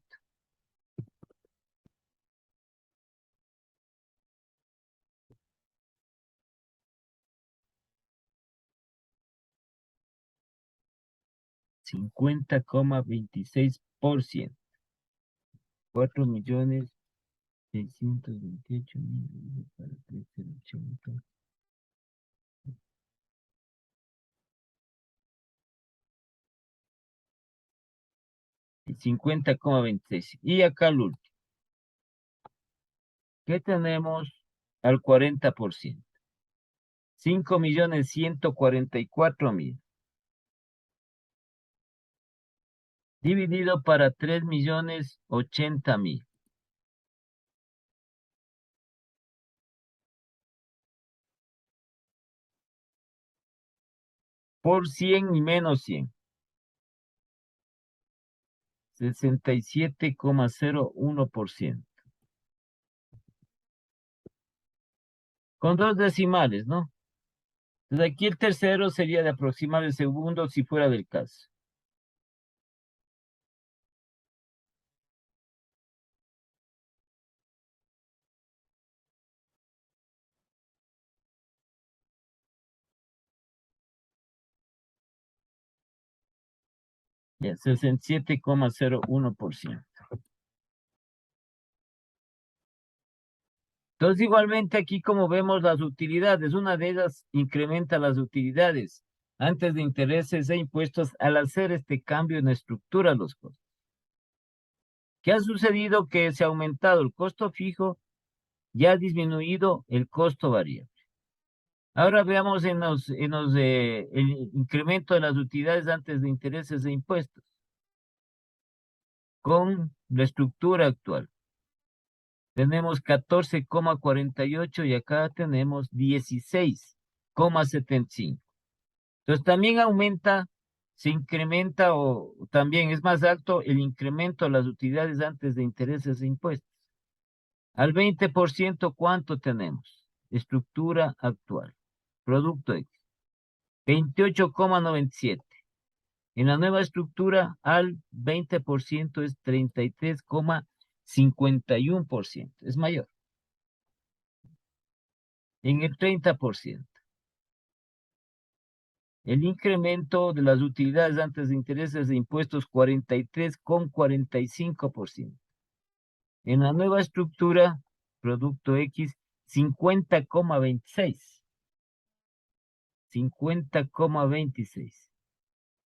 $50,26%. 4.628.000 para 3.080. Y 50,26. Y acá el último. ¿Qué tenemos al 40%? 5.144.000. Dividido para 3.080.000. Por 100 y menos 100. 67,01%. Con dos decimales, ¿no? Entonces aquí el tercero sería de aproximar el segundo si fuera del caso. Ya, 67,01%. Entonces, igualmente aquí como vemos las utilidades, una de ellas incrementa las utilidades antes de intereses e impuestos al hacer este cambio en la estructura de los costos. ¿Qué ha sucedido? Que se ha aumentado el costo fijo y ha disminuido el costo variable. Ahora veamos el incremento de las utilidades antes de intereses e impuestos. con la estructura actual. Tenemos 14,48 y acá tenemos 16,75. Entonces también aumenta, se incrementa o también es más alto el incremento de las utilidades antes de intereses e impuestos. Al 20%, ¿cuánto tenemos? Estructura actual. Producto X. 28,97. En la nueva estructura, al 20% es 33,51%. Es mayor. En el 30%. El incremento de las utilidades antes de intereses e impuestos, 43,45%. En la nueva estructura, producto X, 50,26. 50,26.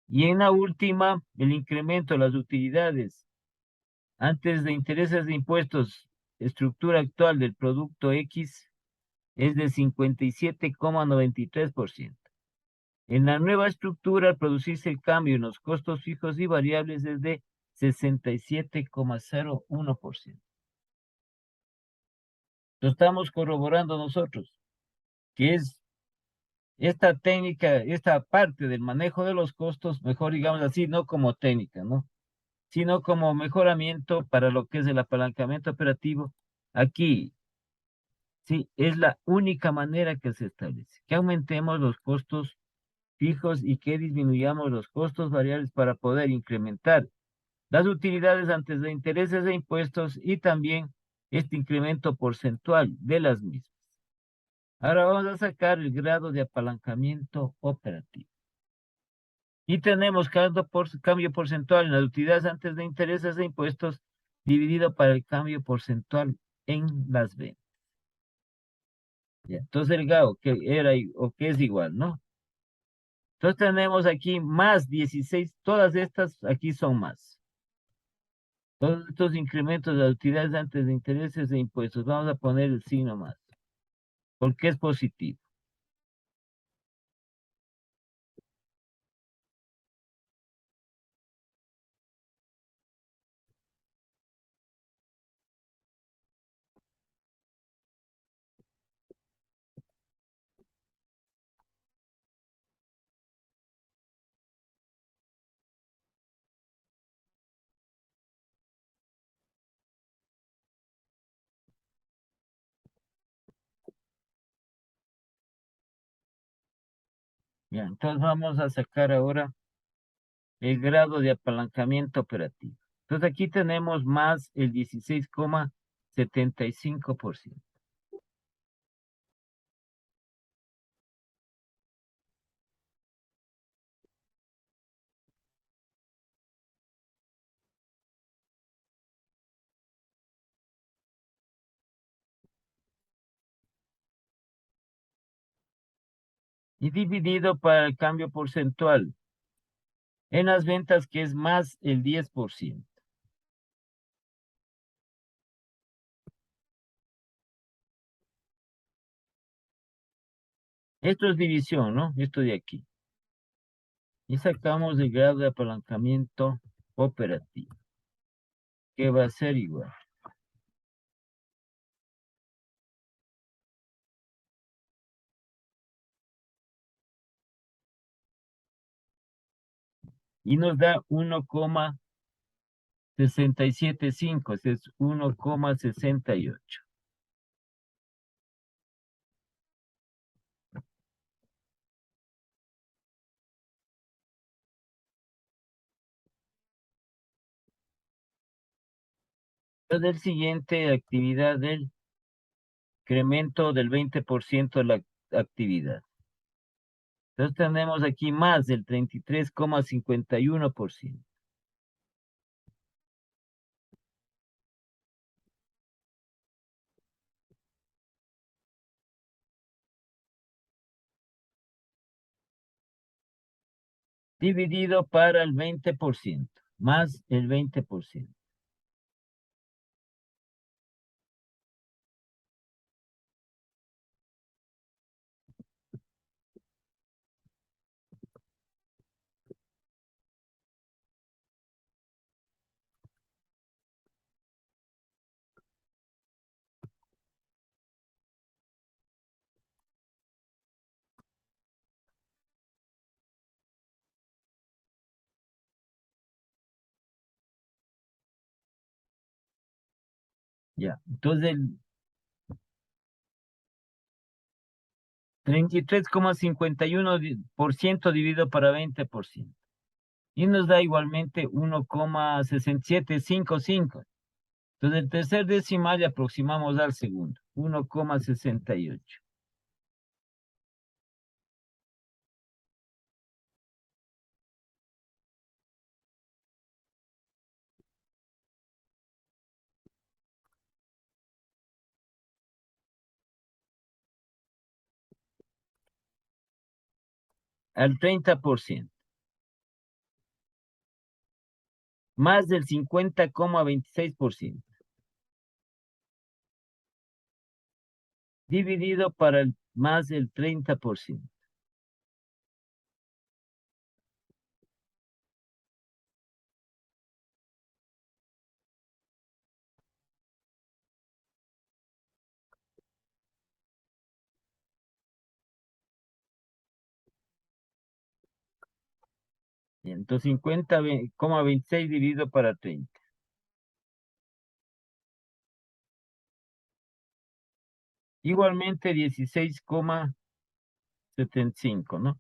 Y en la última, el incremento de las utilidades antes de intereses de impuestos, estructura actual del producto X, es de 57,93%. En la nueva estructura, al producirse el cambio en los costos fijos y variables, es de 67,01%. Lo estamos corroborando nosotros, que es esta técnica, esta parte del manejo de los costos, mejor digamos así, no como técnica, ¿no? Sino como mejoramiento para lo que es el apalancamiento operativo. Aquí, sí, es la única manera que se establece, que aumentemos los costos fijos y que disminuyamos los costos variables para poder incrementar las utilidades antes de intereses e impuestos y también este incremento porcentual de las mismas. Ahora vamos a sacar el grado de apalancamiento operativo. Y tenemos cambio porcentual en las utilidades antes de intereses e impuestos dividido para el cambio porcentual en las ventas. Ya, entonces el GAO que era o que es igual, ¿no? Entonces tenemos aquí más 16, todas estas aquí son más. Todos estos incrementos de las utilidades antes de intereses e impuestos, vamos a poner el signo más, porque es positivo. Ya, entonces vamos a sacar ahora el grado de apalancamiento operativo. Entonces aquí tenemos más el 16,75%. Y dividido para el cambio porcentual en las ventas, que es más el 10%. Esto es división, ¿no? Esto de aquí. Y sacamos el grado de apalancamiento operativo, que va a ser igual. Y nos da 1,675, es 1,68. Entonces, el siguiente actividad del incremento del 20% de la actividad. Entonces tenemos aquí más del 33,51%. Dividido para el 20%, más el 20%. Ya, entonces el 33,51% dividido para 20%. Y nos da igualmente 1,6755. Entonces el tercer decimal le aproximamos al segundo, 1,68. Al 30%. Más del 50,26%. Dividido para el más del 30%. Bien, entonces 50,26 dividido para 30. Igualmente 16,75, ¿no?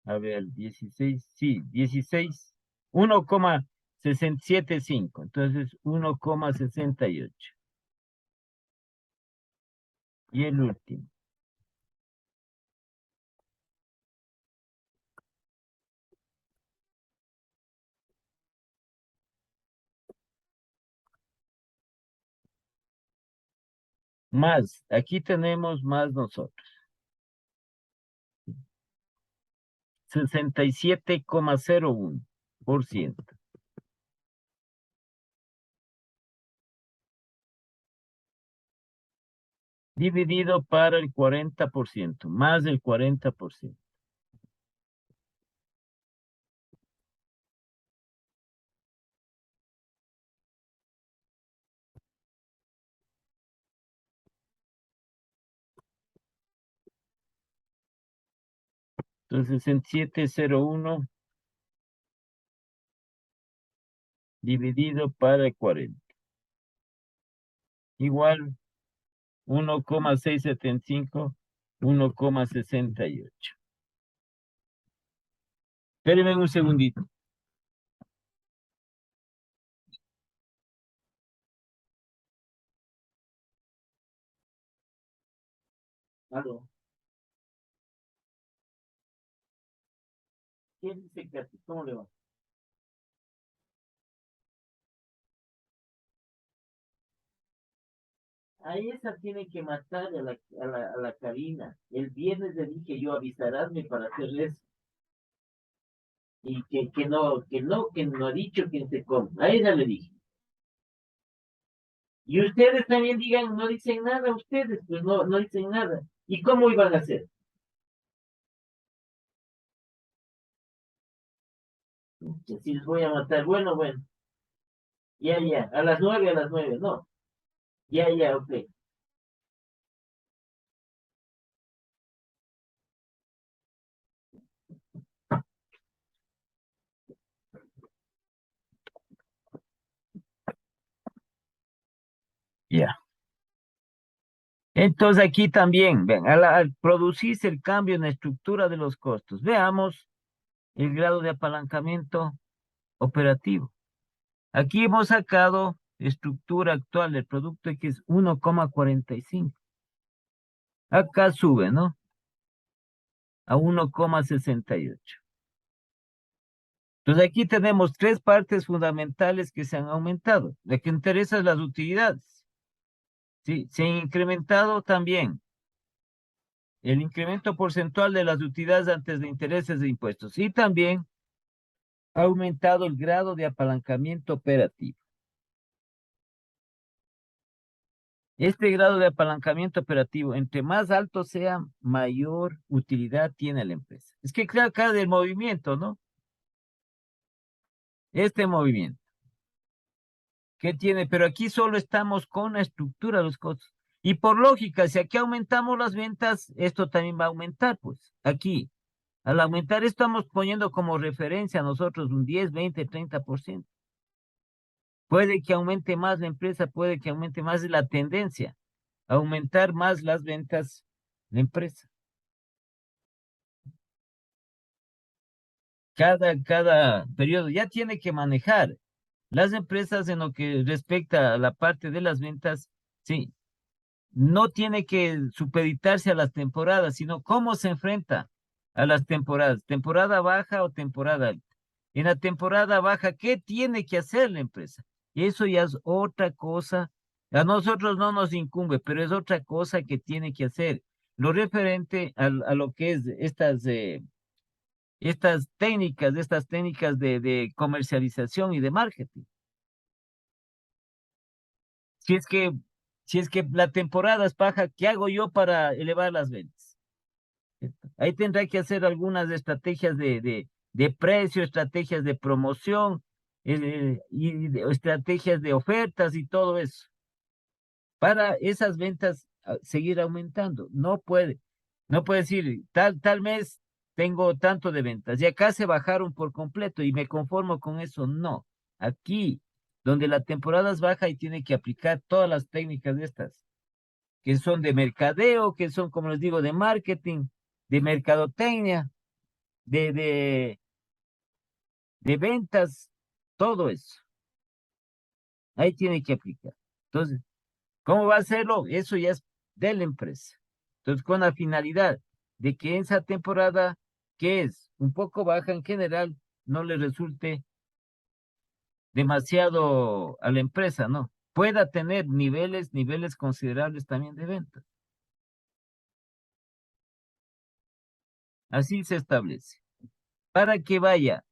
A ver, 16, sí, 16, 1,675. Entonces 1,68. Y el último. Más, aquí tenemos más nosotros. 67,01%. Dividido para el 40%, más del 40%. Entonces 6701 dividido para el 40. Igual 1,675, 1,68. Espérenme un segundito. Aló. ¿Qué dice Katy? ¿Cómo le va? A esa tiene que matar a la Karina. El viernes le dije yo, avisarásme para hacerle eso. Y que no ha dicho quién se come. A ella le dije. Y ustedes también digan, no dicen nada, ustedes, pues no dicen nada. ¿Y cómo iban a hacer? Que si les voy a matar, bueno, bueno. Ya, a las 9, no. Ya, ok. Ya. Entonces aquí también, ven, al producirse el cambio en la estructura de los costos, veamos el grado de apalancamiento operativo. Aquí hemos sacado estructura actual del producto que es 1,45. Acá sube, ¿no? A 1,68. Entonces aquí tenemos tres partes fundamentales que se han aumentado. La que interesa es las utilidades. Sí, se han incrementado también el incremento porcentual de las utilidades antes de intereses e impuestos. Y también ha aumentado el grado de apalancamiento operativo. Este grado de apalancamiento operativo, entre más alto sea, mayor utilidad tiene la empresa. Es que crea acá del movimiento, ¿no? Este movimiento. ¿Qué tiene? Pero aquí solo estamos con la estructura de los costos. Y por lógica, si aquí aumentamos las ventas, esto también va a aumentar, pues. Aquí, al aumentar, estamos poniendo como referencia a nosotros un 10, 20, 30%. Puede que aumente más la empresa, puede que aumente más la tendencia, aumentar más las ventas de empresa. Cada periodo ya tiene que manejar las empresas en lo que respecta a la parte de las ventas, sí, no tiene que supeditarse a las temporadas, sino cómo se enfrenta a las temporadas, temporada baja o temporada alta. En la temporada baja, ¿qué tiene que hacer la empresa? Y eso ya es otra cosa. A nosotros no nos incumbe, pero es otra cosa que tiene que hacer. Lo referente a lo que es estas técnicas de comercialización y de marketing. Si es que, si es que la temporada es baja, ¿qué hago yo para elevar las ventas? Ahí tendrá que hacer algunas estrategias de precio, estrategias de promoción, estrategias de ofertas y todo eso. Para esas ventas seguir aumentando. No puede decir, tal mes tengo tanto de ventas y acá se bajaron por completo y me conformo con eso. No. Aquí, donde la temporada es baja y tiene que aplicar todas las técnicas de estas, que son de mercadeo, que son, como les digo, de marketing, de mercadotecnia, de, de, de ventas, todo eso. Ahí tiene que aplicar. Entonces, ¿cómo va a hacerlo? Eso ya es de la empresa. Entonces, con la finalidad de que esa temporada, que es un poco baja en general, no le resulte demasiado a la empresa, ¿no? Pueda tener niveles considerables también de ventas. Así se establece. Para que vaya,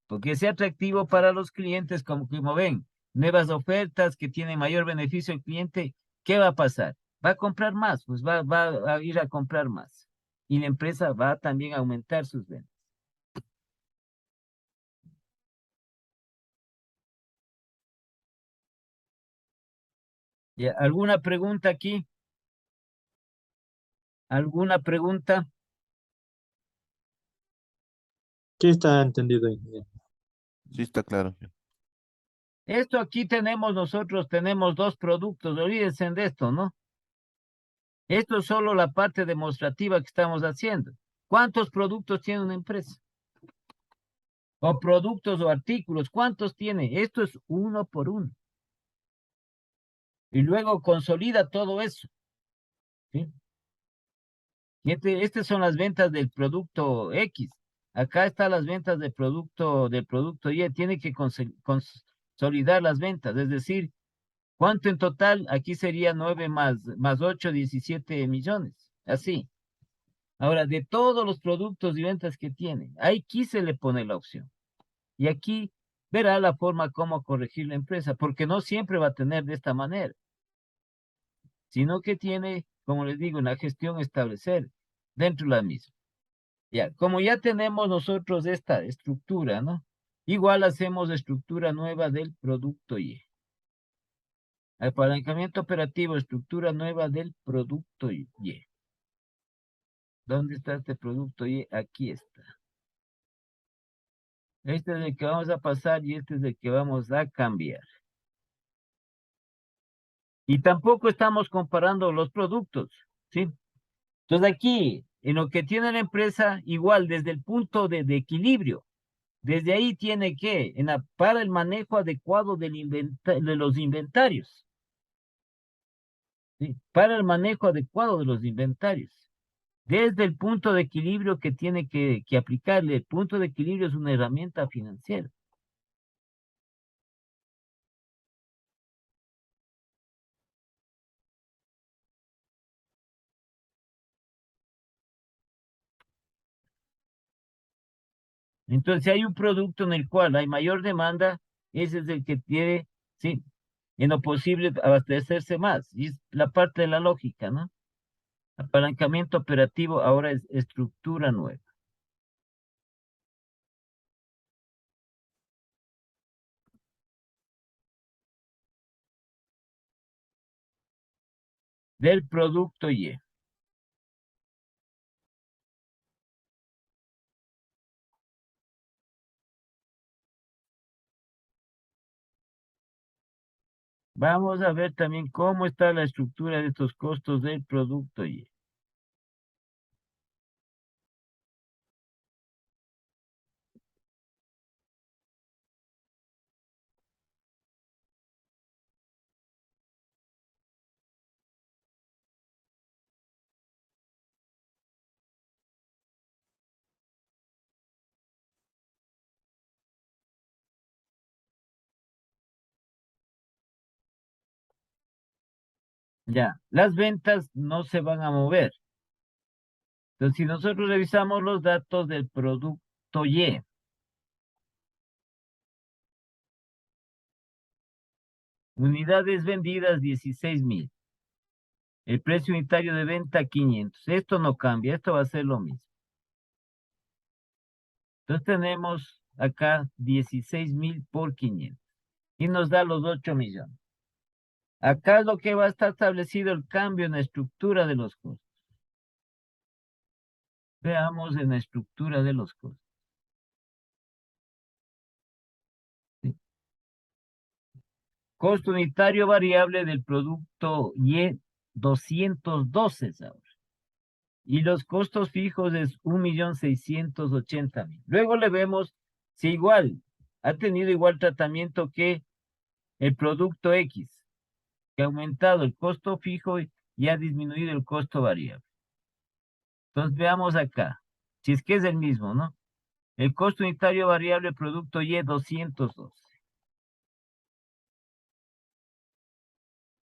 porque sea atractivo para los clientes, como ven, nuevas ofertas que tienen mayor beneficio al cliente, ¿qué va a pasar? Va a comprar más, pues va a ir a comprar más. Y la empresa va también a aumentar sus ventas. ¿Ya? ¿Alguna pregunta aquí? ¿Alguna pregunta? Sí está entendido, ingeniero. Sí, está claro. Esto aquí tenemos dos productos, olvídense de esto, ¿no? Esto es solo la parte demostrativa que estamos haciendo. ¿Cuántos productos tiene una empresa? O productos o artículos, ¿cuántos tiene? Esto es uno por uno. Y luego consolida todo eso, ¿sí? Y estas son las ventas del producto X. Acá están las ventas del producto Y. Tiene que consolidar las ventas, es decir, ¿cuánto en total? Aquí sería 9 más 8, 17 millones. Así. Ahora, de todos los productos y ventas que tiene, aquí se le pone la opción. Y aquí verá la forma cómo corregir la empresa, porque no siempre va a tener de esta manera, sino que tiene, como les digo, una gestión establecer dentro de la misma. Ya, como ya tenemos nosotros esta estructura, ¿no? Igual hacemos estructura nueva del producto Y. Apalancamiento operativo, estructura nueva del producto Y. ¿Dónde está este producto Y? Aquí está. Este es el que vamos a pasar y este es el que vamos a cambiar. Y tampoco estamos comparando los productos, ¿sí? Entonces aquí, en lo que tiene la empresa, igual desde el punto de equilibrio, desde ahí tiene que, para el manejo adecuado de los inventarios, ¿sí? Para el manejo adecuado de los inventarios. Desde el punto de equilibrio que tiene que aplicarle, el punto de equilibrio es una herramienta financiera. Entonces, si hay un producto en el cual hay mayor demanda, ese es el que tiene, sí, en lo posible abastecerse más. Y es la parte de la lógica, ¿no? Apalancamiento operativo ahora es estructura nueva. Del producto Y. Vamos a ver también cómo está la estructura de estos costos del producto Y. Ya, las ventas no se van a mover. Entonces, si nosotros revisamos los datos del producto Y, unidades vendidas 16,000. El precio unitario de venta 500. Esto no cambia, esto va a ser lo mismo. Entonces tenemos acá 16,000 por 500. Y nos da los 8 millones. Acá es lo que va a estar establecido el cambio en la estructura de los costos. Veamos en la estructura de los costos. ¿Sí? Costo unitario variable del producto Y, 212 ahora. Y los costos fijos es 1,680,000. Luego le vemos si igual, ha tenido igual tratamiento que el producto X, que ha aumentado el costo fijo y ha disminuido el costo variable. Entonces veamos acá, si es que es el mismo, ¿no? El costo unitario variable producto Y 212.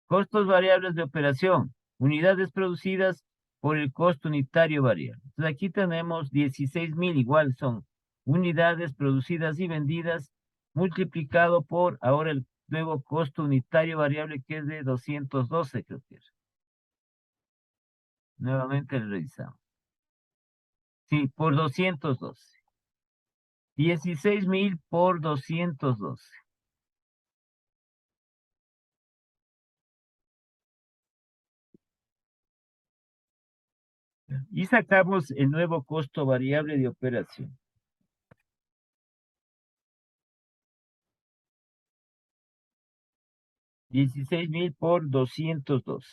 Costos variables de operación, unidades producidas por el costo unitario variable. Entonces aquí tenemos 16,000, igual son unidades producidas y vendidas multiplicado por ahora el nuevo costo unitario variable que es de 212, creo que es. Nuevamente lo revisamos. Sí, por 212. 16,000 por 212. Y sacamos el nuevo costo variable de operación. 16,000 por 212.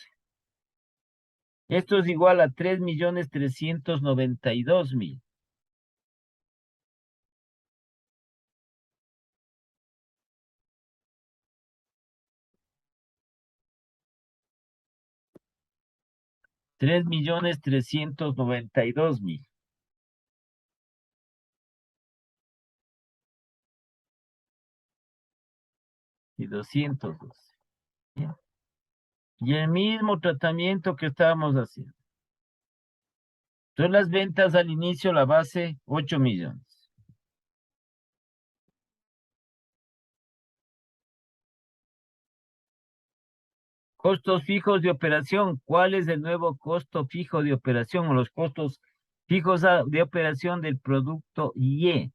Esto es igual a 3,392,000. Tres millones 392,000. Y 212. Bien. Y el mismo tratamiento que estábamos haciendo. Entonces las ventas al inicio, la base, 8 millones. Costos fijos de operación. ¿Cuál es el nuevo costo fijo de operación o los costos fijos de operación del producto Y?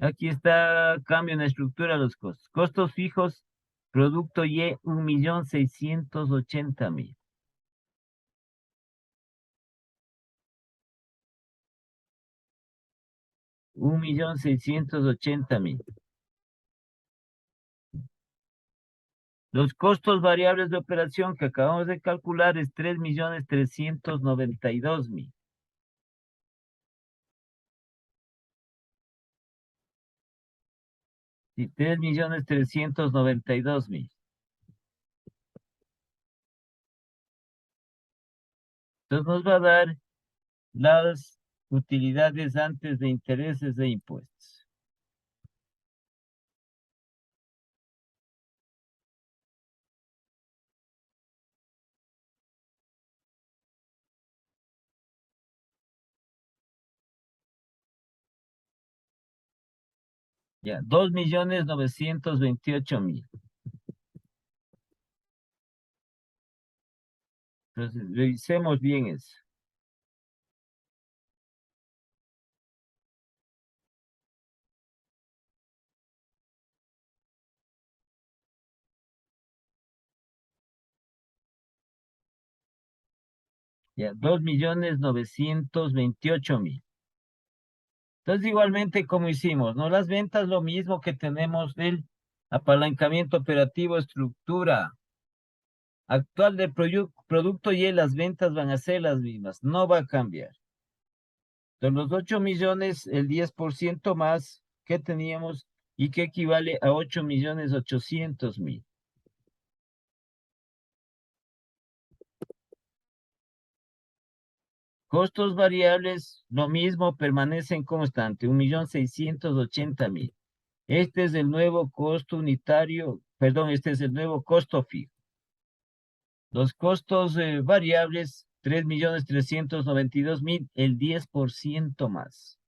Aquí está cambio en la estructura de los costos. Costos fijos, producto Y, 1,680,000. 1,680,000. Los costos variables de operación que acabamos de calcular es 3,392,000. Y 3,392,000. Entonces nos va a dar las utilidades antes de intereses e impuestos. Ya, 2,928,000. Entonces, revisemos bien eso. Ya, 2,928,000. Entonces, igualmente, como hicimos, ¿no? Las ventas, lo mismo que tenemos del Apalancamiento operativo, estructura. Actual del producto y las ventas van a ser las mismas, no va a cambiar. De los 8 millones, el 10% más que teníamos y que equivale a 8.800.000. Costos variables, lo mismo, permanecen constantes, 1.680.000. Este es el nuevo costo unitario, perdón, este es el nuevo costo fijo. Los costos variables, 3.392.000, el 10% más.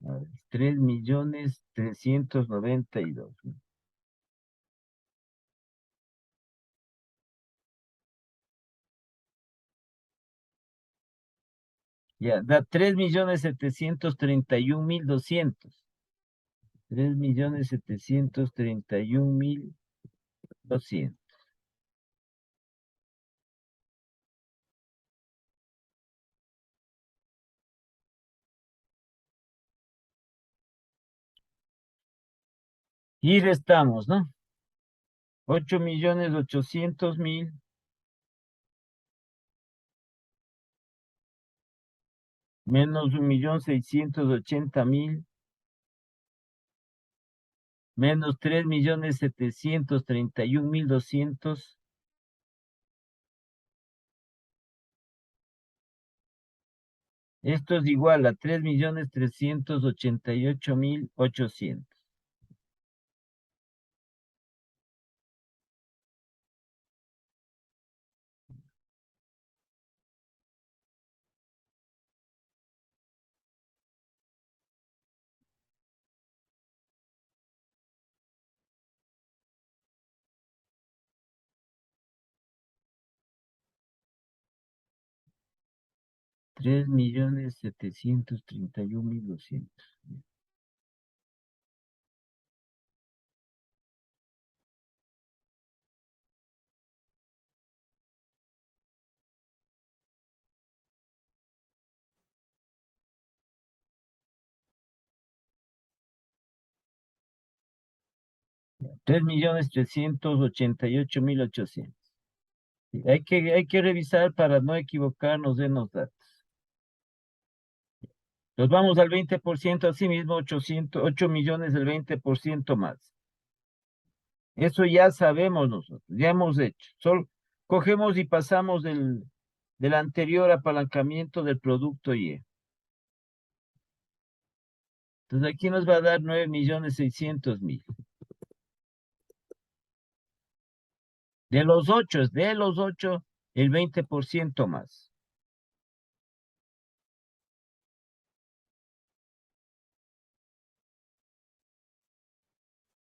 A ver, 3.392.000. Ya, da 3.731.200. 3.731.200. Y restamos, ¿no? 8.800.000 menos 1.680.000 menos 3.731.200. Esto es igual a 3.388.800. Tres millones 731.200. 3.388.800. Sí, hay que revisar para no equivocarnos en los datos. Nos vamos al 20%, así mismo 8 millones del 20% más. Eso ya sabemos nosotros, ya hemos hecho. Solo cogemos y pasamos del anterior apalancamiento del producto Y. Entonces aquí nos va a dar 9.600.000. De los 8, el 20% más.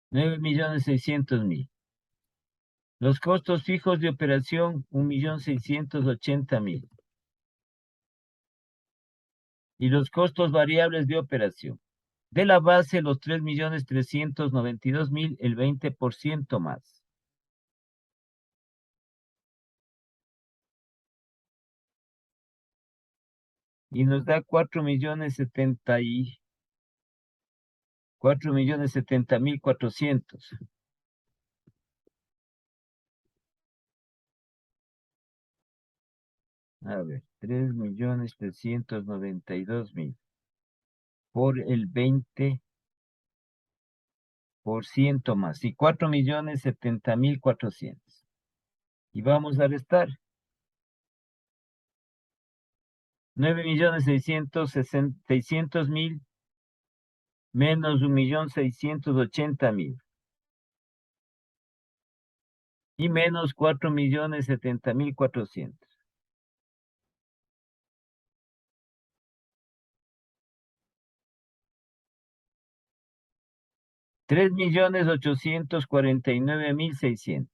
9.600.000. Los costos fijos de operación, 1.680.000. Y los costos variables de operación. De la base, los 3.392.000, el 20% más. Y nos da 4.070.400. A ver, 3.392.000 por el 20% más. Y 4.070.400. Y vamos a restar 9.600.000 menos 1.680.000 y menos 4.070.400. 3.849.600.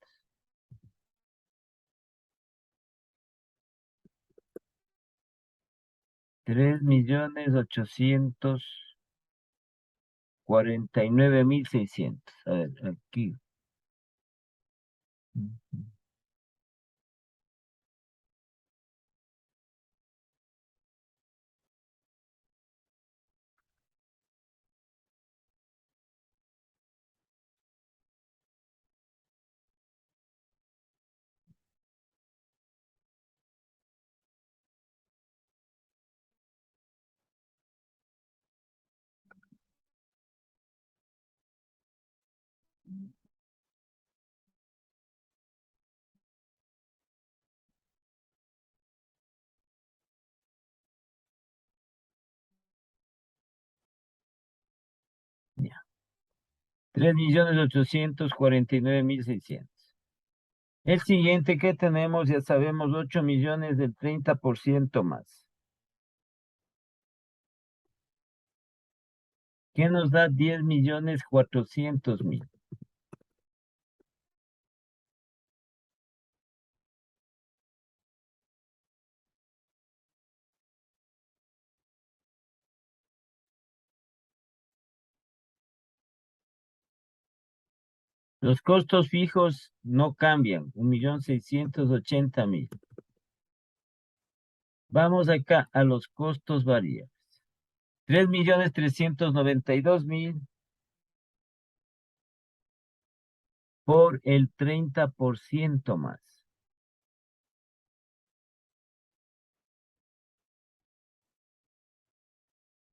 3.849.600. A ver, aquí. Ya. 3.849.600. El siguiente que tenemos, ya sabemos, 8 millones del 30% más. ¿Qué nos da 10.400.000? Los costos fijos no cambian, 1.680.000. Vamos acá a los costos variables. 3.392.000 por el 30% más.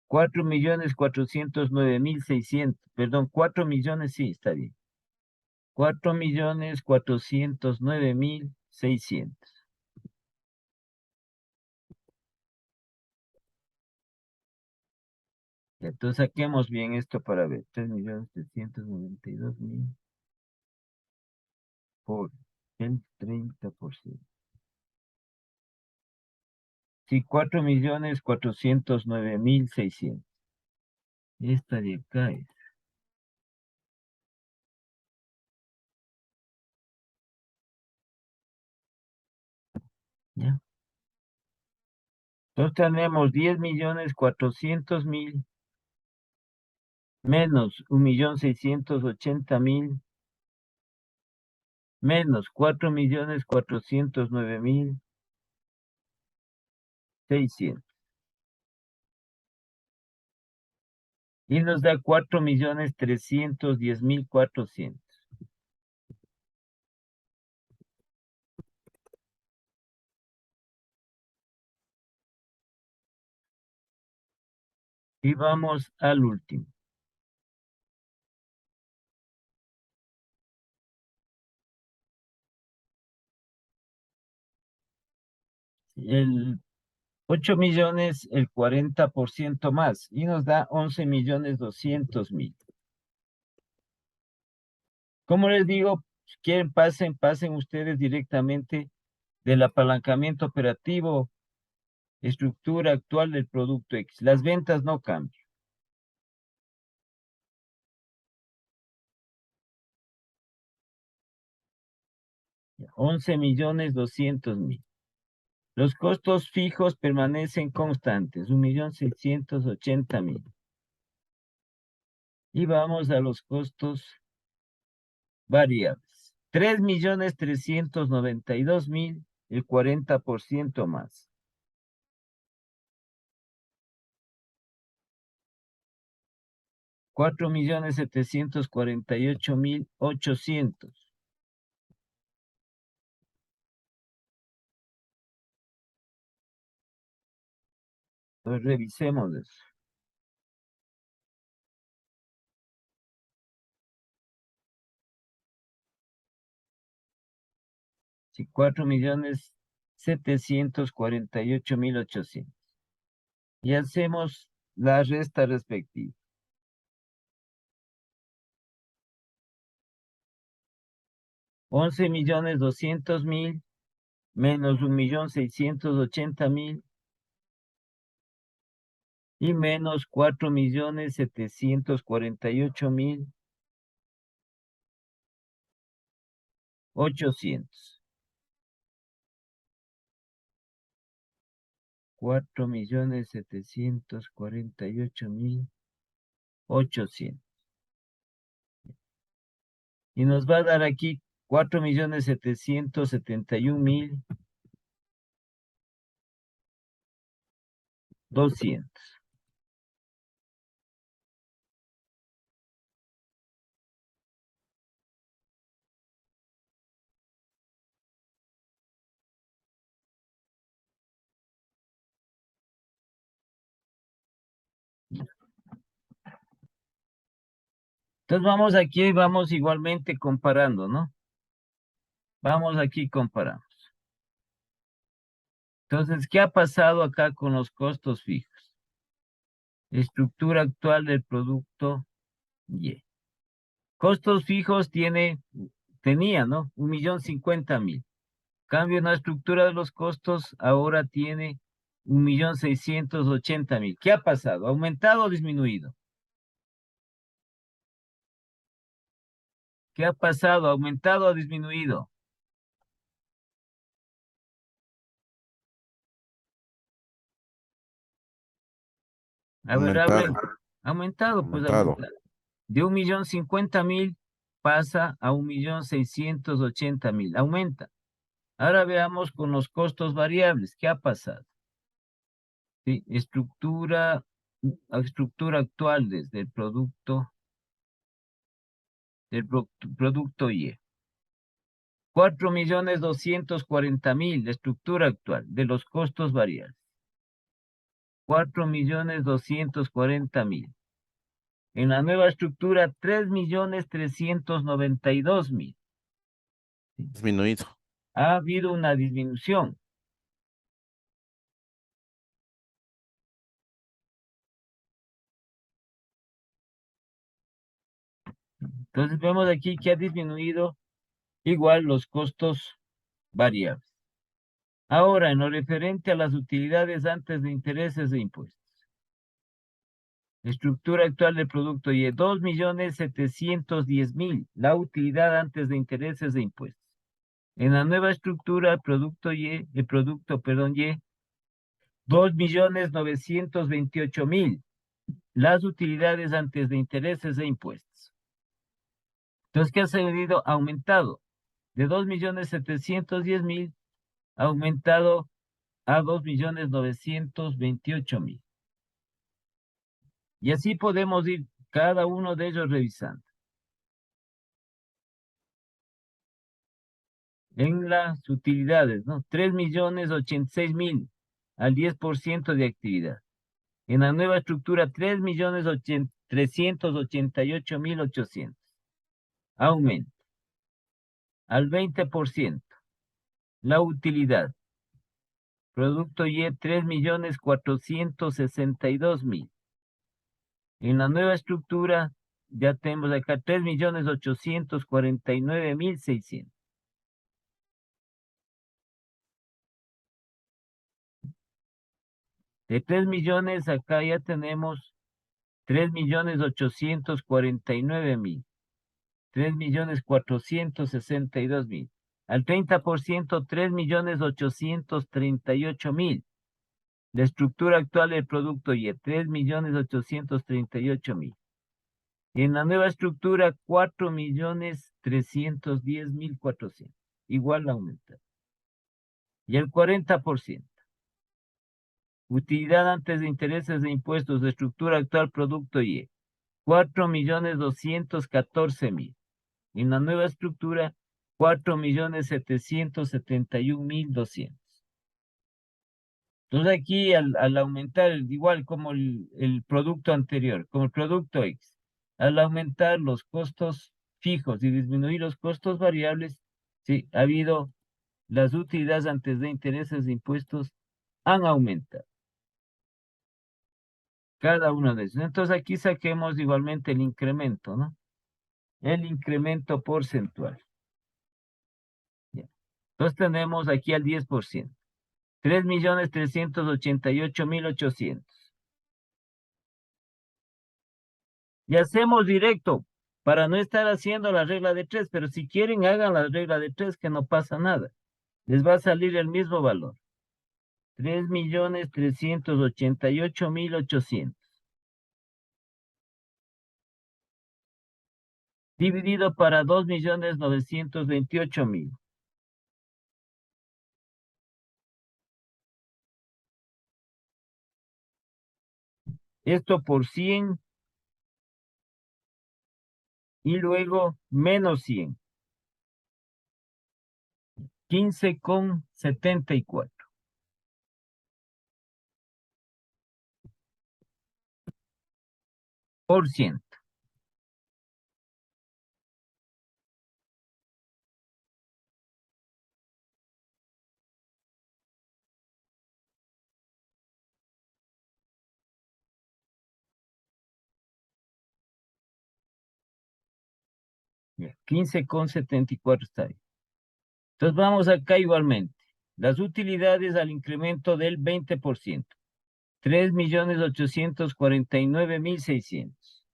4.409.600, perdón, 4 millones, sí, está bien. 4.409.600. Entonces saquemos bien esto para ver. 3.392.000 por el 30%. Sí, 4.409.600. Esta de acá es. ¿Ya? Entonces tenemos 10.400.000 menos 1.680.000 menos 4.409.600. Y nos da 4.310.400. Y vamos al último. El 8 millones, el 40% más. Y nos da 11.200.000. Como les digo, si quieren pasen ustedes directamente del apalancamiento operativo, estructura actual del producto X. Las ventas no cambian. 11.200.000. Los costos fijos permanecen constantes, 1.680.000. Y vamos a los costos variables. 3.392.000, el 40% más. 4.748.800. Pues revisemos eso. Sí, 4.748.800. Y hacemos la resta respectiva. 11.200.000 menos 1.680.000 y menos 4.748.800. 4.748.800. Y nos va a dar aquí 4.771.200. Entonces vamos aquí, vamos igualmente comparando, ¿no? Vamos aquí comparamos. Entonces, ¿qué ha pasado acá con los costos fijos? Estructura actual del producto Y. Costos fijos tenía, ¿no? 1.050.000. Cambio en la estructura de los costos, ahora tiene 1.680.000. ¿Qué ha pasado? ¿Aumentado o disminuido? ¿Qué ha pasado? ¿Aumentado o disminuido? A ver, hablen. Aumentado, Aumentado, pues aumentado. aumentado. De 1.050.000 pasa a 1.680.000. Aumenta. Ahora veamos con los costos variables. ¿Qué ha pasado? Sí, estructura actual desde el producto Y. 4.240.000 de estructura actual de los costos variables. 4.240.000. En la nueva estructura, 3.392.000. Disminuido. Ha habido una disminución. Entonces vemos aquí que ha disminuido igual los costos variables. Ahora, en lo referente a las utilidades antes de intereses e impuestos. Estructura actual del producto Y, 2.710.000, la utilidad antes de intereses e impuestos. En la nueva estructura, el producto Y, Y, 2.928.000, las utilidades antes de intereses e impuestos. Entonces, ¿qué ha sucedido? Ha aumentado. De 2.710.000, ha aumentado a 2.928.000. Y así podemos ir cada uno de ellos revisando. En las utilidades, ¿no? 3.086.000 al 10% de actividad. En la nueva estructura, 3.388.800. Aumento. Al 20%. La utilidad. Producto Y, 3.462.000. En la nueva estructura, ya tenemos acá 3.849.600. De 3 millones, acá ya tenemos 3.849.000. 3.462.000. Al 30%, 3.838.000. La estructura actual del producto Y, 3.838.000. Y en la nueva estructura, 4.310.400. Igual aumenta. Y el 40%. Utilidad antes de intereses e impuestos de estructura actual producto Y. 4.214.000. En la nueva estructura, 4.771.200. Entonces aquí al aumentar, igual como el producto anterior, como el producto X, al aumentar los costos fijos y disminuir los costos variables, sí, ha habido las utilidades antes de intereses e impuestos han aumentado. Cada uno de esos. Entonces aquí saquemos igualmente el incremento, ¿no? El incremento porcentual. Ya. Entonces tenemos aquí al 10%. 3.388.800. Y hacemos directo para no estar haciendo la regla de 3, pero si quieren hagan la regla de 3 que no pasa nada. Les va a salir el mismo valor. 3.388.800. Dividido para 2.928.000. Esto por 100 y luego menos 100. 15,74. Por ciento. Ya, 15,74 está bien. Entonces vamos acá igualmente. Las utilidades al incremento del 20%. 3.849.600.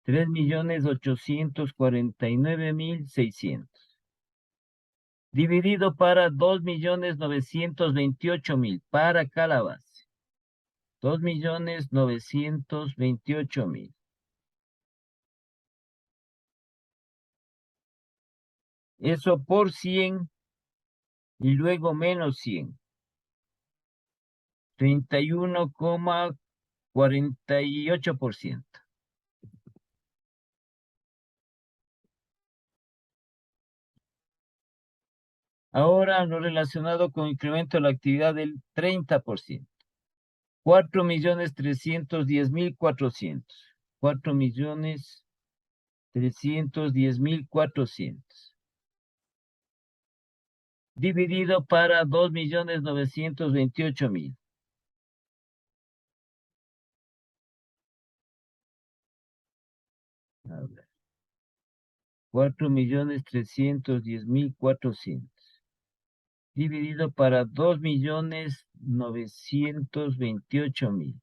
3.849.600. Dividido para 2.928.000 para cada base. 2.928.000. Eso por 100 y luego menos 100. 31,48%. Ahora lo relacionado con incremento de la actividad del 30%. 4.310.400. 4.310.400. Dividido para 2.928.000. A ver. 4.310.400. Dividido para 2.928.000.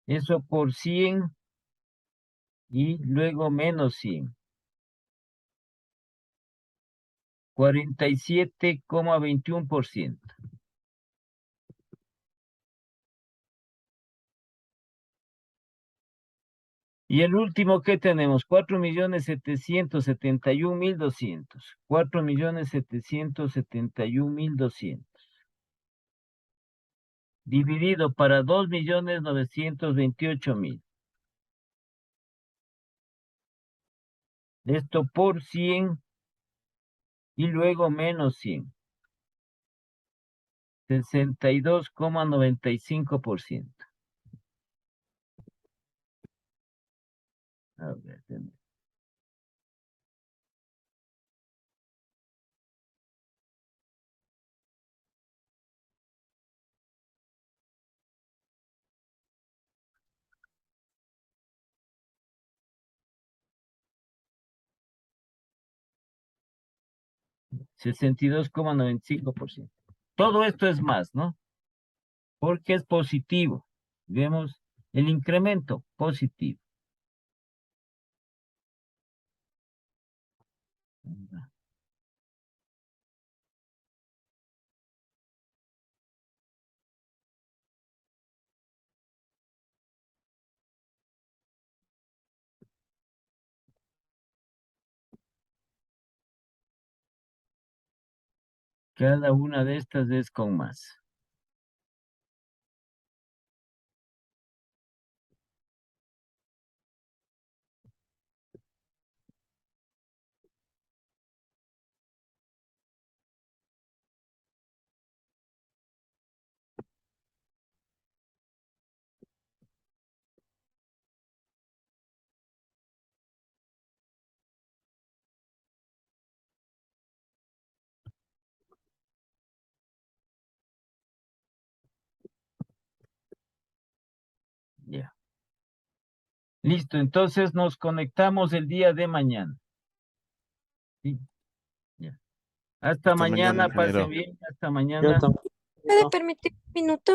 Eso por 100 y luego menos 100. 47,21%. Y el último que tenemos, 4.771.200. 4.771.200. Dividido para 2.928.000. Esto por 100 y luego menos 100. 62,95%. A ver, tenemos. $62,95%. Todo esto es más, ¿no? Porque es positivo. Vemos el incremento positivo. Cada una de estas es con más. Ya. Listo, entonces nos conectamos el día de mañana. Sí. Ya. Hasta Hasta mañana, mañana, pasen ingeniero. bien, hasta Ya mañana. estamos. ¿Puede permitir un minuto?